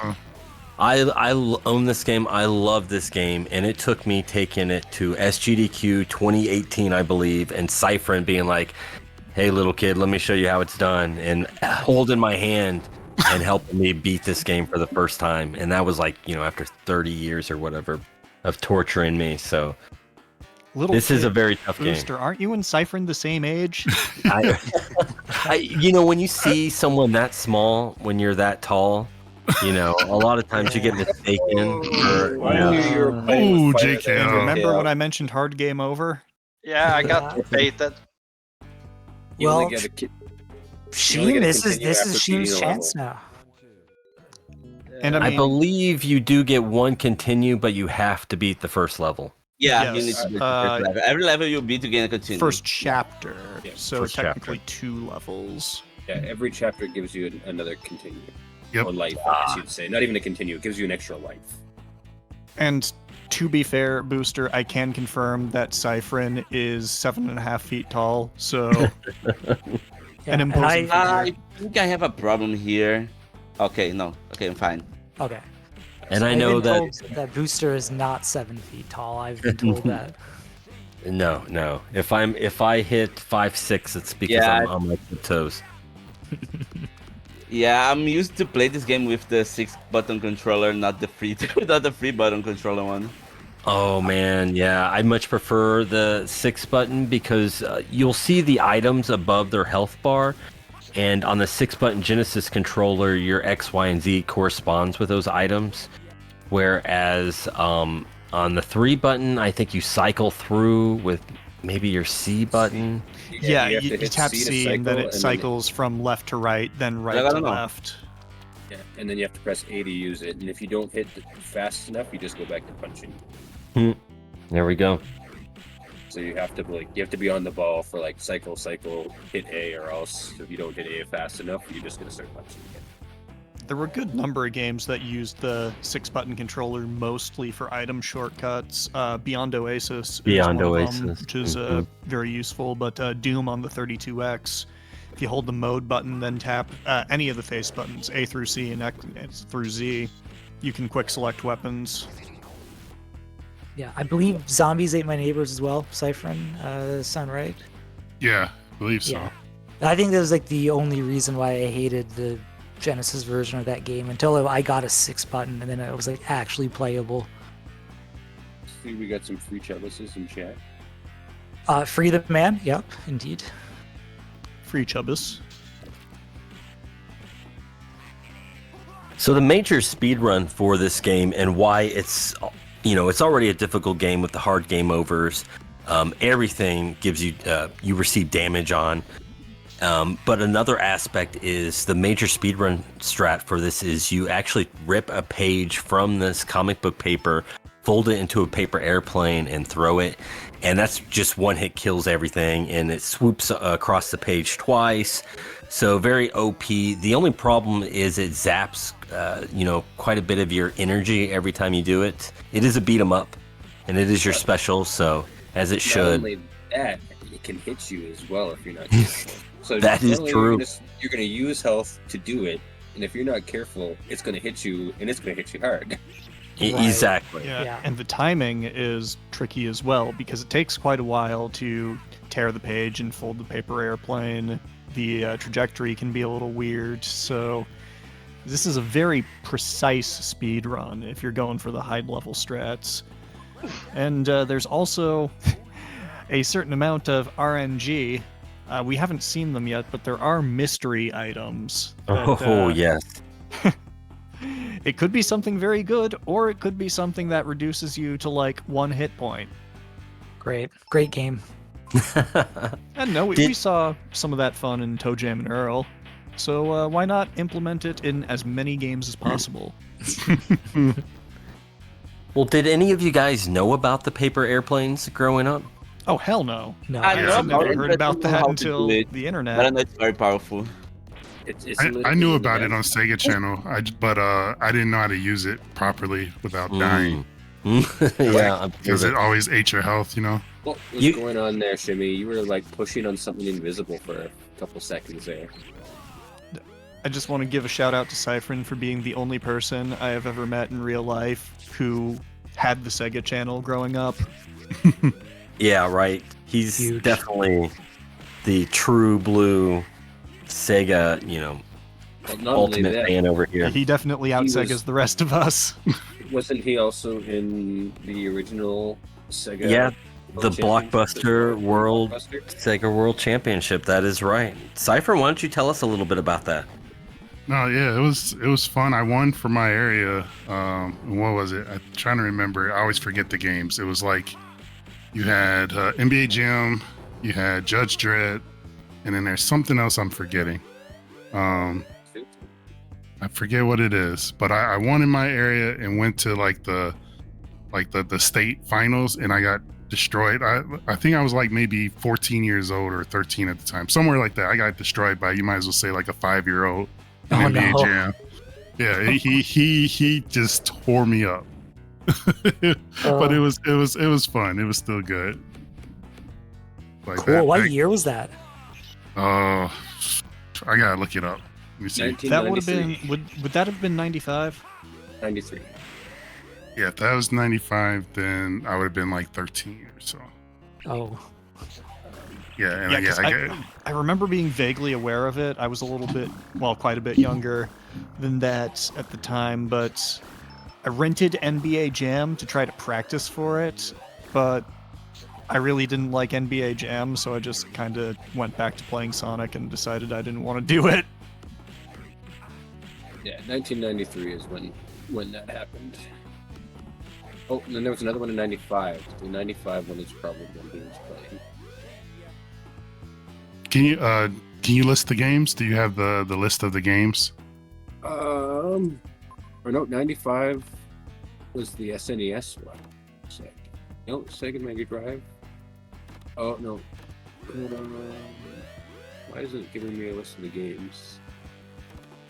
S1: I own this game. I love this game, and it took me taking it to SGDQ 2018, I believe, and Cypher and being like, "Hey, little kid, let me show you how it's done," and holding my hand and helping me beat this game for the first time. And that was like, after 30 years or whatever of torturing me. So
S8: little.
S1: this is a
S8: kid.
S1: very tough
S8: Booster, aren't you and Cyphern the same age?
S1: game. When you see someone that small, when you're that tall, a lot of times you get mistaken. For,
S6: I knew you were playing
S2: Ooh,
S6: with fire
S2: JkL.
S6: there.
S8: Remember when I mentioned hard game over?
S4: Yeah, I got baited.
S6: You only
S5: Well,
S6: get a kid.
S5: Sheen, this is
S6: continue after
S5: Sheen's
S6: beating a
S5: chance
S6: level.
S5: now.
S8: And
S1: I
S8: mean,
S1: believe you do get one continue, but you have to beat the first level.
S3: Yeah,
S8: Yes,
S3: you need to beat the first level. Every level you beat to gain a continue.
S8: first chapter,
S6: Yeah,
S8: so
S1: first
S8: technically 2 levels.
S6: Yeah, every chapter gives you another continue.
S2: Yep.
S6: Or life, I guess you'd say. Not even a continue, it gives you an extra life.
S8: And to be fair, Booster, I can confirm that Cyphrin is 7.5 feet tall, so
S5: Yeah,
S8: an
S5: and
S8: imposing figure.
S3: I think I have a problem here. Okay, no. Okay, I'm fine.
S5: Okay.
S1: And I
S5: I've
S1: know
S5: been
S1: that
S5: told that Booster is not 7 feet tall. I've been told that.
S1: no. If I hit 5'6", it's because
S3: Yeah.
S1: I'm on my toes.
S3: Yeah, I'm used to play this game with the 6-button controller, not the free, not the 3-button controller one.
S1: Oh man, yeah. I much prefer the 6-button because you'll see the items above their health bar, and on the 6-button Genesis controller, your X, Y, and Z corresponds with those items. Whereas on the 3-button, I think you cycle through with maybe your C button.
S8: Yeah,
S6: have to
S8: you
S6: hit
S8: tap
S6: to
S8: C and then
S6: cycle,
S8: it cycles from left to right, then right
S3: I
S8: to
S3: don't know.
S8: left.
S6: Yeah, and then you have to press A to use it. And if you don't hit fast enough, you just go back to punching.
S1: There we go.
S6: So you have to be on the ball for like cycle, hit A, or else if you don't hit A fast enough, you're just gonna start punching again.
S8: There were a good number of games that used the 6-button controller mostly for item shortcuts. Beyond Oasis
S1: Beyond
S8: is one of
S1: Oasis.
S8: them, which is very useful, but Doom on the 32X, if you hold the mode button, then tap any of the face buttons, A through C and X through Z, you can quick select weapons.
S5: Yeah, I believe Zombies Ate My Neighbors as well, Cypherin, sound right?
S2: Yeah, I believe so.
S5: Yeah. I think that was like the only reason why I hated the Genesis version of that game until I got a 6-button and then it was like actually playable.
S6: See, we got some free chalices in chat.
S5: Free the Man, yep, indeed.
S8: Free Chubbas.
S1: So the major speedrun for this game and why it's already a difficult game with the hard game overs. Everything gives you, you receive damage on. But another aspect is the major speedrun strat for this is you actually rip a page from this comic book paper, fold it into a paper airplane, and throw it. And that's just one hit kills everything, and it swoops across the page twice. So very OP. The only problem is it zaps, quite a bit of your energy every time you do it. It is a beat 'em up, and it is your special, so as it should.
S6: Not only that, it can hit you as well if you're not careful. So
S1: That is true.
S6: You're going to use health to do it, and if you're not careful, it's going to hit you, and it's going to hit you hard.
S5: Right.
S1: Exactly.
S5: Yeah.
S8: And the timing is tricky as well because it takes quite a while to tear the page and fold the paper airplane. The trajectory can be a little weird, so this is a very precise speed run if you're going for the high level strats. And there's also a certain amount of RNG. We haven't seen them yet, but there are mystery items. That,
S1: Yes.
S8: It could be something very good, or it could be something that reduces you to like 1 hit point.
S5: Great game.
S8: I don't know, we saw some of that fun in Toe Jam and Earl, so why not implement it in as many games as possible?
S1: Well, did any of you guys know about the paper airplanes growing up?
S8: Oh, hell no.
S5: No.
S3: I know
S8: I've
S3: about
S8: never
S3: it,
S8: heard
S3: but
S8: about
S3: I don't know
S8: that
S3: how to
S8: until
S3: do it.
S8: the
S3: I
S8: internet.
S3: don't know, it's very powerful.
S2: I knew about it on Sega Channel, but I didn't know how to use it properly without dying.
S1: Yeah,
S2: Because it always ate your health, you know?
S6: What was going on there, Shimmy? You were like pushing on something invisible for a couple seconds there.
S8: I just want to give a shout out to Cypherin for being the only person I have ever met in real life who had the Sega Channel growing up.
S1: Yeah, right. He's
S5: Huge.
S1: definitely the true blue Sega,
S6: But not only
S1: ultimate
S6: that,
S1: fan over here.
S8: He definitely out Sega's the rest of us.
S6: wasn't he also in the original Sega?
S1: Yeah, the
S6: World Championship?
S1: Blockbuster World
S6: Blockbuster?
S1: Sega World Championship. That is right. Cypher, why don't you tell us a little bit about that?
S2: No, yeah, it was fun. I won for my area. What was it? I'm trying to remember. I always forget the games. It was like you had NBA Jam, you had Judge Dredd, and then there's something else I'm forgetting. I forget what it is, but I won in my area and went to the state finals, and I got destroyed. I think I was like maybe 14 years old or 13 at the time, somewhere like that. I got destroyed by, you might as well say, like a 5-year-old in NBA Jam. Yeah, he just tore me up. But it was fun. It was still good. Like
S5: Cool. What year was that?
S2: I gotta look it up. Let me see.
S8: That would have been would that have been 95?
S6: 93.
S2: Yeah, if that was 95, then I would have been like 13 or so.
S5: Oh.
S2: Yeah, and
S8: Yeah, 'cause I remember being vaguely aware of it. I was a little bit, quite a bit younger than that at the time, but I rented NBA Jam to try to practice for it, but I really didn't like NBA Jam, so I just kind of went back to playing Sonic and decided I didn't want to do it.
S6: Yeah, 1993 is when that happened. Oh, and then there was another one in 95. The 95 one is probably when he was playing.
S2: Can you list the games? Do you have the list of the games?
S6: Or no, 95 was the SNES one. No, Sega Mega Drive. Oh no. Why isn't it giving me a list of the games?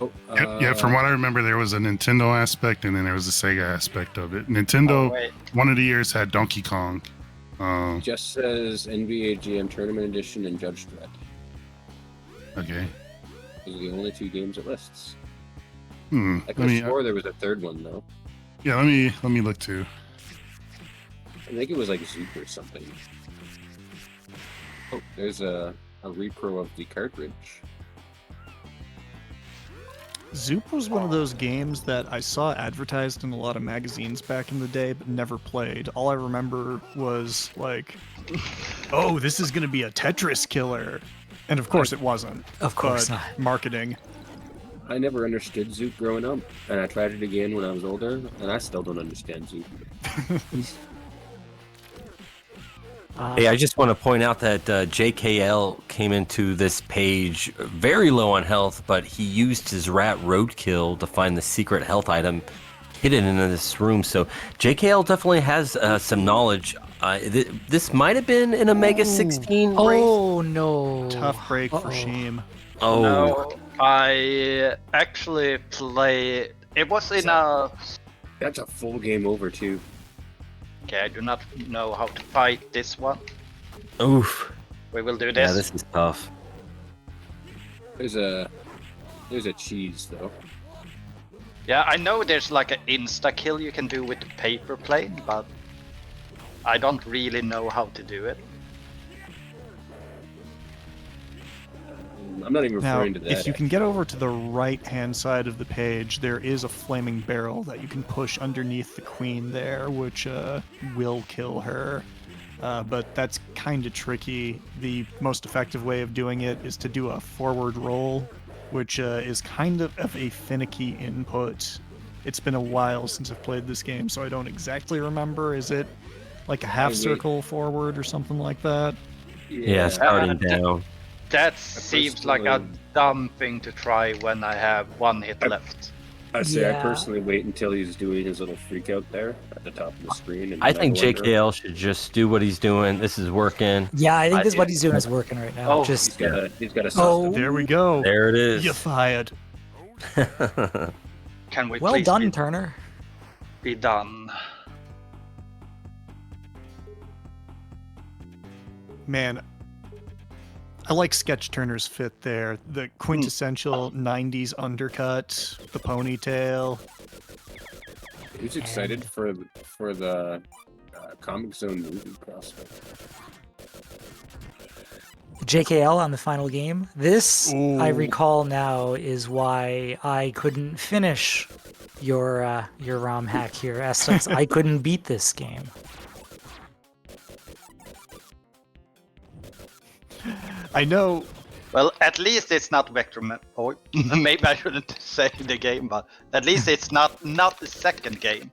S6: Oh,
S2: Yeah, from what I remember, there was a Nintendo aspect and then there was a Sega aspect of it. Nintendo,
S4: Oh, wait.
S2: one of the years had Donkey Kong.
S6: just says NBA Jam Tournament Edition and Judge Dredd.
S2: Okay.
S6: Those are the only 2 games it lists.
S2: Hmm.
S6: I could have swore there was a third one though.
S2: Yeah, let me look too.
S6: I think it was like Zoop or something. Oh, there's a repro of the cartridge.
S8: Zoop was one of those games that I saw advertised in a lot of magazines back in the day, but never played. All I remember was like, oh, this is going to be a Tetris killer. And of course it wasn't.
S5: Of course
S8: but
S5: not.
S8: Marketing.
S6: I never understood Zoop growing up, and I tried it again when I was older, and I still don't understand Zoop.
S1: Hey, I just want to point out that JkL came into this page very low on health, but he used his rat roadkill to find the secret health item hidden in this room. So JkL definitely has some knowledge. This might have been an Omega 16 race.
S5: Oh no!
S8: Tough break for
S5: Uh-oh.
S8: Shame.
S1: Oh,
S4: No, I actually played. It was in a.
S6: That's a full game over too.
S4: Okay, I do not know how to fight this one.
S1: oof.
S4: We will do
S1: Yeah,
S4: this.
S1: this is tough.
S6: There's a cheese though.
S4: Yeah, I know there's like an insta kill you can do with the paper plane, but I don't really know how to do it.
S6: I'm not even
S8: Now,
S6: referring to that.
S8: if you can get over to the right-hand side of the page, there is a flaming barrel that you can push underneath the queen there, which will kill her. But that's kind of tricky. The most effective way of doing it is to do a forward roll, which is kind of a finicky input. It's been a while since I've played this game, so I don't exactly remember. Is it like a half circle forward or something like that?
S1: Yeah, starting down.
S4: That seems like a dumb thing to try when I have 1 hit left.
S6: I say I
S5: Yeah.
S6: personally wait until he's doing his little freak out there at the top of the screen. And
S1: I
S6: then
S1: think
S6: go under.
S1: JkL should just do what he's doing. This is working.
S5: Yeah, I think this is what he's doing is working right now.
S4: Oh,
S5: Just
S6: He's got a
S5: Oh.
S8: There we go.
S1: There it is.
S8: You fired.
S4: Can we
S5: well
S4: please
S5: done, Turner.
S4: be done?
S8: Man, I like Sketch Turner's fit there. The quintessential 90s undercut, the ponytail.
S6: Who's excited for the Comic Zone movie prospect?
S5: JkL on the final game. This, I
S8: Ooh.
S5: recall now, is why I couldn't finish your ROM hack here, Essence. I couldn't beat this game.
S8: I know.
S4: Well, at least it's not Vector. Or maybe I shouldn't say the game, but at least it's not the second game.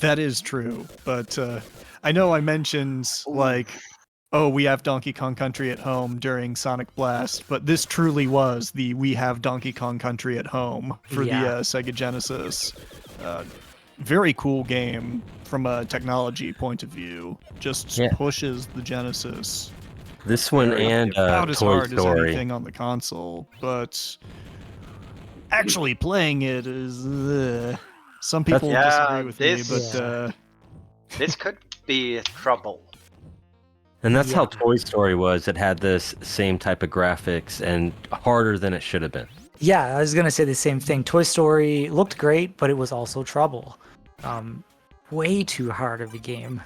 S8: That is true, but I know I mentioned, like, oh, we have Donkey Kong Country at home during Sonic Blast, but this truly was the we have Donkey Kong Country at home for
S5: Yeah.
S8: the Sega Genesis. Very cool game from a technology point of view. Just
S1: Yeah.
S8: pushes the Genesis.
S1: This one and
S8: About as
S1: Toy
S8: hard as
S1: Story.
S8: anything on the console, but actually playing it is... Some people
S4: Yeah,
S8: disagree with me,
S4: this-
S8: but
S4: This could be trouble.
S1: And that's how
S5: Yeah.
S1: Toy Story was. It had this same type of graphics and harder than it should have been.
S5: Yeah, I was gonna say the same thing. Toy Story looked great, but it was also trouble. Way too hard of a game.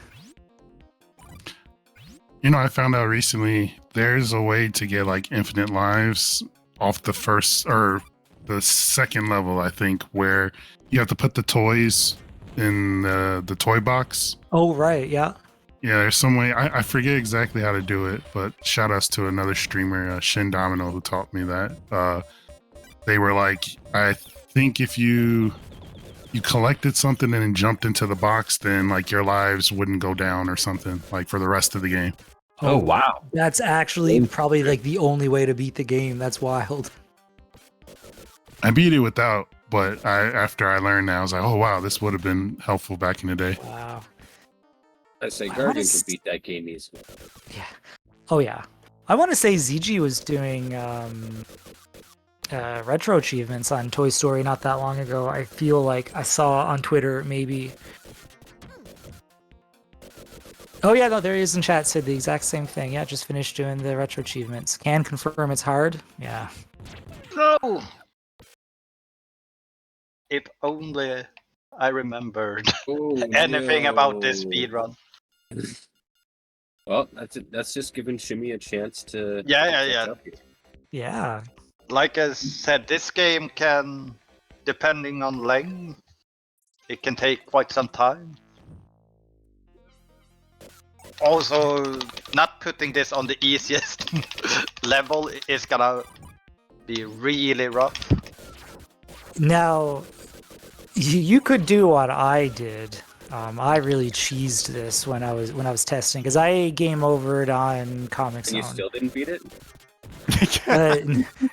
S2: You know, I found out recently there's a way to get like infinite lives off the first or the second level, I think, where you have to put the toys in the toy box.
S5: Oh right, yeah.
S2: Yeah, there's some way. I forget exactly how to do it, but shout outs to another streamer, Shin Domino, who taught me that. They were like, I think if you collected something and then jumped into the box, then like your lives wouldn't go down or something like for the rest of the game.
S1: Oh, wow.
S5: That's actually probably like the only way to beat the game. That's wild.
S2: I beat it without, but after I learned that, I was like, oh wow, this would have been helpful back in the day.
S5: Wow.
S6: I say
S5: I
S6: Guardian
S5: wanna
S6: could beat that game easily.
S5: Yeah. Oh yeah. I want to say ZG was doing retro achievements on Toy Story not that long ago. I feel like I saw on Twitter maybe. Oh yeah, no, there he is in chat. Said the exact same thing. Yeah, just finished doing the retro achievements. Can confirm it's hard. Yeah.
S4: No. If only I remembered
S6: Oh,
S4: anything about this
S6: no.
S4: speedrun.
S6: Well, that's just giving Shimmy a chance to
S4: Yeah.
S6: catch up here.
S5: Yeah.
S4: Like I said, this game can, depending on length, it can take quite some time. Also, not putting this on the easiest level is gonna be really rough.
S5: Now, you could do what I did. I really cheesed this when I was testing because I game overed on Comic
S6: And
S5: Zone.
S6: you still didn't beat it?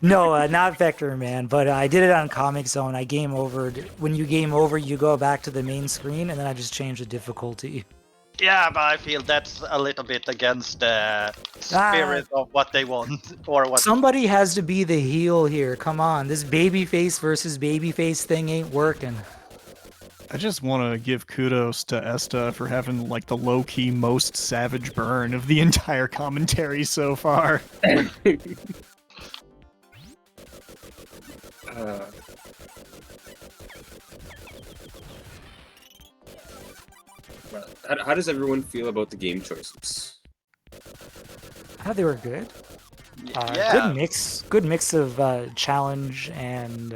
S5: No, not Vector Man, but I did it on Comic Zone. I game overed. When you game over, you go back to the main screen, and then I just change the difficulty.
S4: Yeah, but I feel that's a little bit against the spirit of what they want, or what.
S5: Somebody has to be the heel here. Come on, this babyface versus babyface thing ain't working.
S8: I just want to give kudos to Esta for having like the low-key most savage burn of the entire commentary so far.
S6: How does everyone feel about the game choices?
S5: I thought they were good.
S4: Yeah.
S5: Good mix of challenge and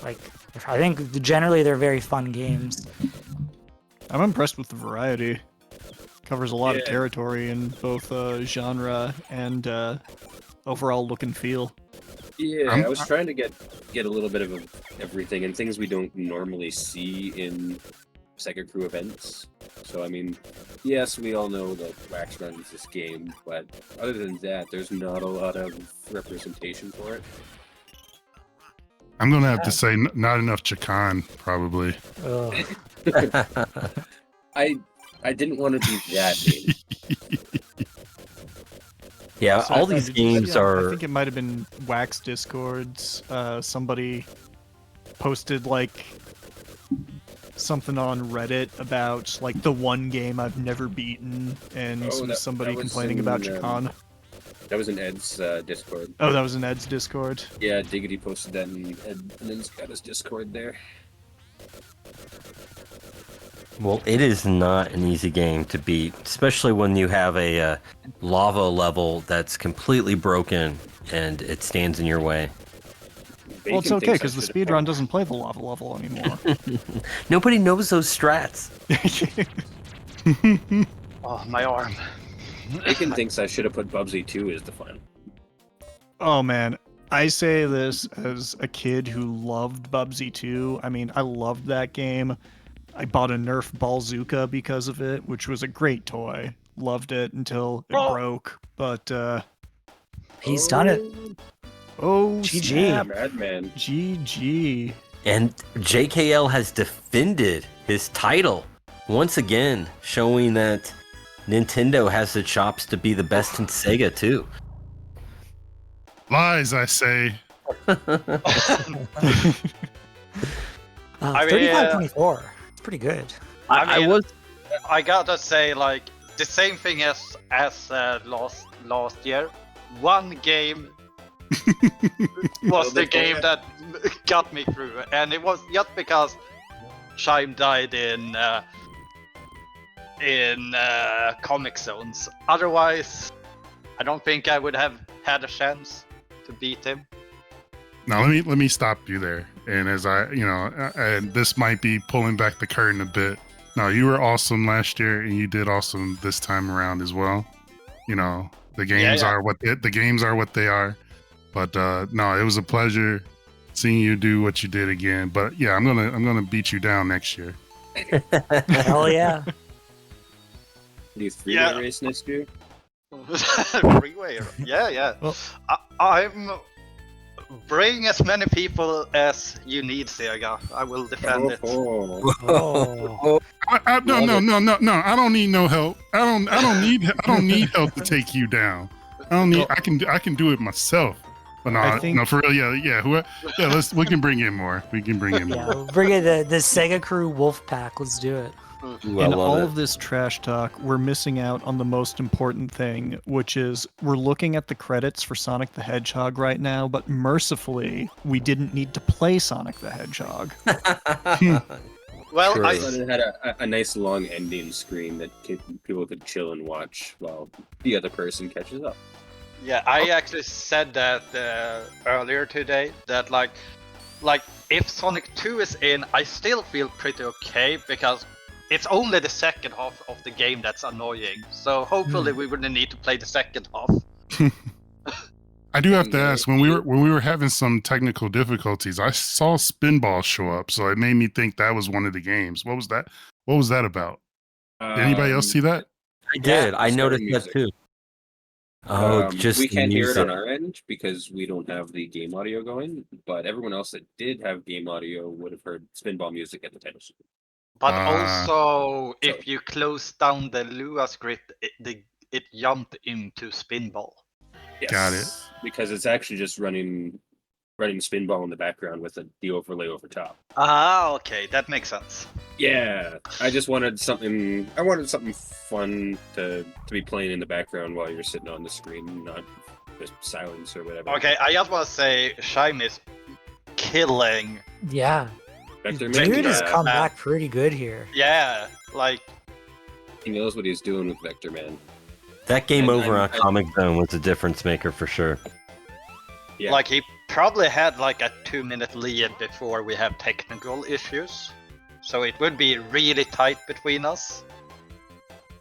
S5: like. I think generally they're very fun games.
S8: I'm impressed with the variety. Covers a lot of
S6: Yeah.
S8: territory in both genre and overall look and feel.
S6: Yeah, I was trying to get a little bit of everything and things we don't normally see in SegaCrew events. So I mean, yes, we all know that Wax runs this game, but other than that, there's not a lot of representation for it.
S2: I'm gonna have to say not enough Chakan, probably.
S6: I didn't want to be that game.
S1: Yeah,
S8: So
S1: all
S8: I thought
S1: these
S8: it-
S1: games
S8: yeah,
S1: are.
S8: I think it might have been Wax Discords. Somebody posted like something on Reddit about like the one game I've never beaten, and somebody
S6: that was
S8: complaining
S6: in,
S8: about Chakan.
S6: That was in Ed's Discord.
S8: Oh, that was in Ed's Discord.
S6: Yeah, Diggity posted that, and Ed's got his Discord there.
S1: Well, it is not an easy game to beat, especially when you have a lava level that's completely broken and it stands in your way.
S8: Well, it's
S6: Bacon
S8: okay
S6: thinks I
S8: because the
S6: should've
S8: speedrun doesn't play the lava level anymore.
S1: Nobody knows those strats.
S4: Oh, my arm.
S6: Bacon thinks I should have put Bubsy 2 as the final.
S8: Oh man, I say this as a kid who loved Bubsy 2. I mean, I loved that game. I bought a Nerf Ballzooka because of it, which was a great toy. Loved it until it broke, but
S5: He's done it.
S8: oh,
S5: GG.
S8: snap.
S6: Madman.
S8: GG.
S1: And JkL has defended his title once again, showing that Nintendo has the chops to be the best in Sega too.
S2: Lies, I say.
S4: I mean,
S5: 35-24. It's pretty good.
S1: I was
S4: I gotta say, like the same thing as last year. One game was the game that got me through, and it was just because Shime died in Comic Zones. Otherwise, I don't think I would have had a chance to beat him.
S2: Now let me stop you there. And as and this might be pulling back the curtain a bit. No, you were awesome last year, and you did awesome this time around as well. You know, the games are what the games are what they are. But no, it was a pleasure seeing you do what you did again. But yeah, I'm gonna beat you down next year.
S5: Hell yeah.
S6: Do you three-way race next year?
S4: Freeway, yeah.
S8: Well-
S4: I'm Bring as many people as you need, Sega. I will defend it.
S5: Oh.
S2: No. I don't need no help. I don't need help to take you down. I can do it myself. But no, for real, yeah. We can bring in more. We can bring in more.
S5: Yeah, bring in the SegaCrew Wolf Pack. Let's do it.
S8: In all of this trash talk, we're missing out on the most important thing, which is we're looking at the credits for Sonic the Hedgehog right now, but mercifully, we didn't need to play Sonic the Hedgehog.
S4: Well,
S6: Sure. It had a nice long ending screen that people could chill and watch while the other person catches up.
S4: Yeah, I actually said that earlier today, that like if Sonic 2 is in, I still feel pretty okay, because it's only the second half of the game that's annoying. So hopefully we wouldn't need to play the second half.
S2: I do have to ask, when we were having some technical difficulties, I saw Spinball show up, so it made me think that was one of the games. What was that? What was that about? Did anybody else see that?
S1: I did. I noticed that too.
S6: We can't hear it on our end because we don't have the game audio going, but everyone else that did have game audio would have heard Spinball music at the title screen.
S4: But also, if you close down the Lua script, it jumped into Spinball.
S6: Yes,
S2: Got it.
S6: Because it's actually just running Spinball in the background with the overlay over top.
S4: Ah, okay, that makes sense.
S6: Yeah, I just wanted something. I wanted something fun to be playing in the background while you're sitting on the screen, not just silence or whatever.
S4: Okay, I just want to say, Shime is killing.
S5: Yeah.
S6: Vector
S5: Dude
S6: Man,
S5: has come back pretty good here.
S4: Yeah, like
S6: he knows what he's doing with Vector Man.
S1: That game over on Comic Zone was a difference maker for sure.
S6: Yeah.
S4: like he probably had like a 2-minute lead before we have technical issues. So it would be really tight between us.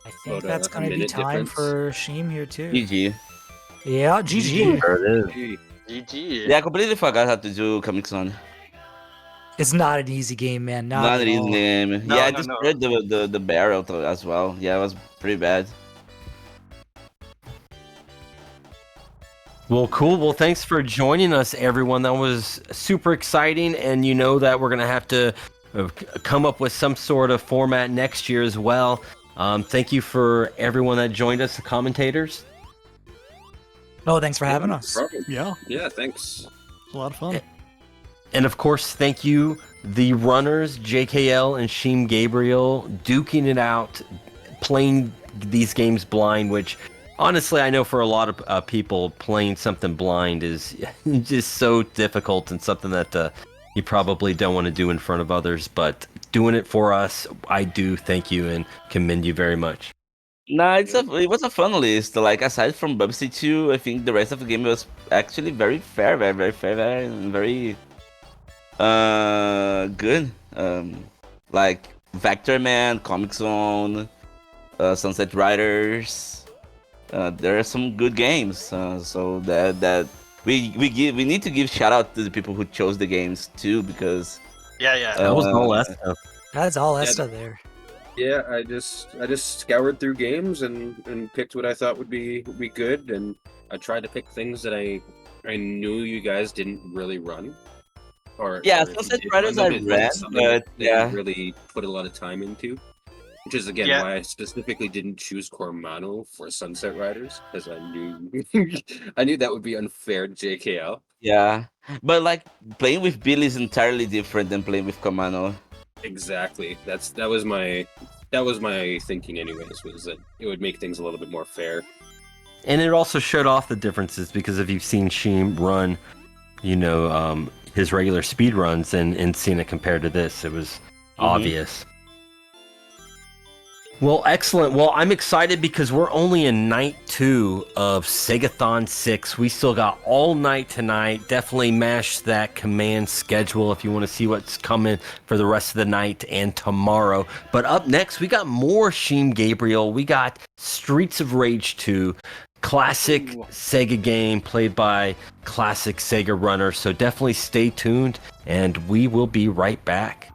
S5: I think
S6: About
S5: that's
S6: a
S5: going to be
S6: minute
S5: time
S6: difference.
S5: for Sheem here too.
S3: GG.
S5: Yeah, GG.
S1: There it is.
S6: Gee,
S4: GG.
S3: Yeah, I completely forgot how to do Comic Zone.
S5: It's not an easy game, man. Not
S3: Not
S5: at
S3: an easy
S5: all.
S3: game.
S4: No,
S3: Yeah, I
S4: no,
S3: just
S4: no.
S3: read the barrel as well. Yeah, it was pretty bad.
S1: Well, cool. Well, thanks for joining us, everyone. That was super exciting, and you know that we're gonna have to come up with some sort of format next year as well. Thank you for everyone that joined us, the commentators.
S5: Oh, thanks for having us.
S6: problem.
S8: Yeah,
S6: Thanks.
S8: it's a lot of fun.
S1: And of course, thank you, the runners, JkL and Shimegabriel, duking it out, playing these games blind, which honestly, I know for a lot of people, playing something blind is just so difficult and something that you probably don't want to do in front of others. But doing it for us, I do thank you and commend you very much.
S3: Nah, it was a fun list. Like, aside from Bubsy 2, I think the rest of the game was actually very fair, very fair, and very good. Like Vector Man, Comic Zone, Sunset Riders. There are some good games. So that we need to give shout out to the people who chose the games too, because
S4: Yeah.
S1: That was all that stuff.
S5: That's all Esta there.
S6: Yeah, I just scoured through games and picked what I thought would be good, and I tried to pick things that I knew you guys didn't really run. Or
S3: Yeah,
S6: if you
S3: Sunset
S6: did
S3: Riders
S6: run them,
S3: I
S6: it
S3: read,
S6: wasn't something
S3: but
S6: that
S3: yeah.
S6: you really put a lot of time into. Which is again
S4: Yeah.
S6: why I specifically didn't choose Cormano for Sunset Riders, because I knew I knew that would be unfair to JkL.
S3: Yeah, but like playing with Billy is entirely different than playing with Komano.
S6: Exactly. That was my thinking anyways, was that it would make things a little bit more fair.
S1: And it also showed off the differences, because if you've seen Sheem run, his regular speed runs and seen it compared to this, it was obvious. Well, excellent. Well, I'm excited because we're only in night 2 of SEGAthon 6. We still got all night tonight. Definitely mash that command schedule if you want to see what's coming for the rest of the night and tomorrow. But up next, we got more Shimegabriel. We got Streets of Rage 2. Classic Sega game played by classic Sega runner. So definitely stay tuned, and we will be right back.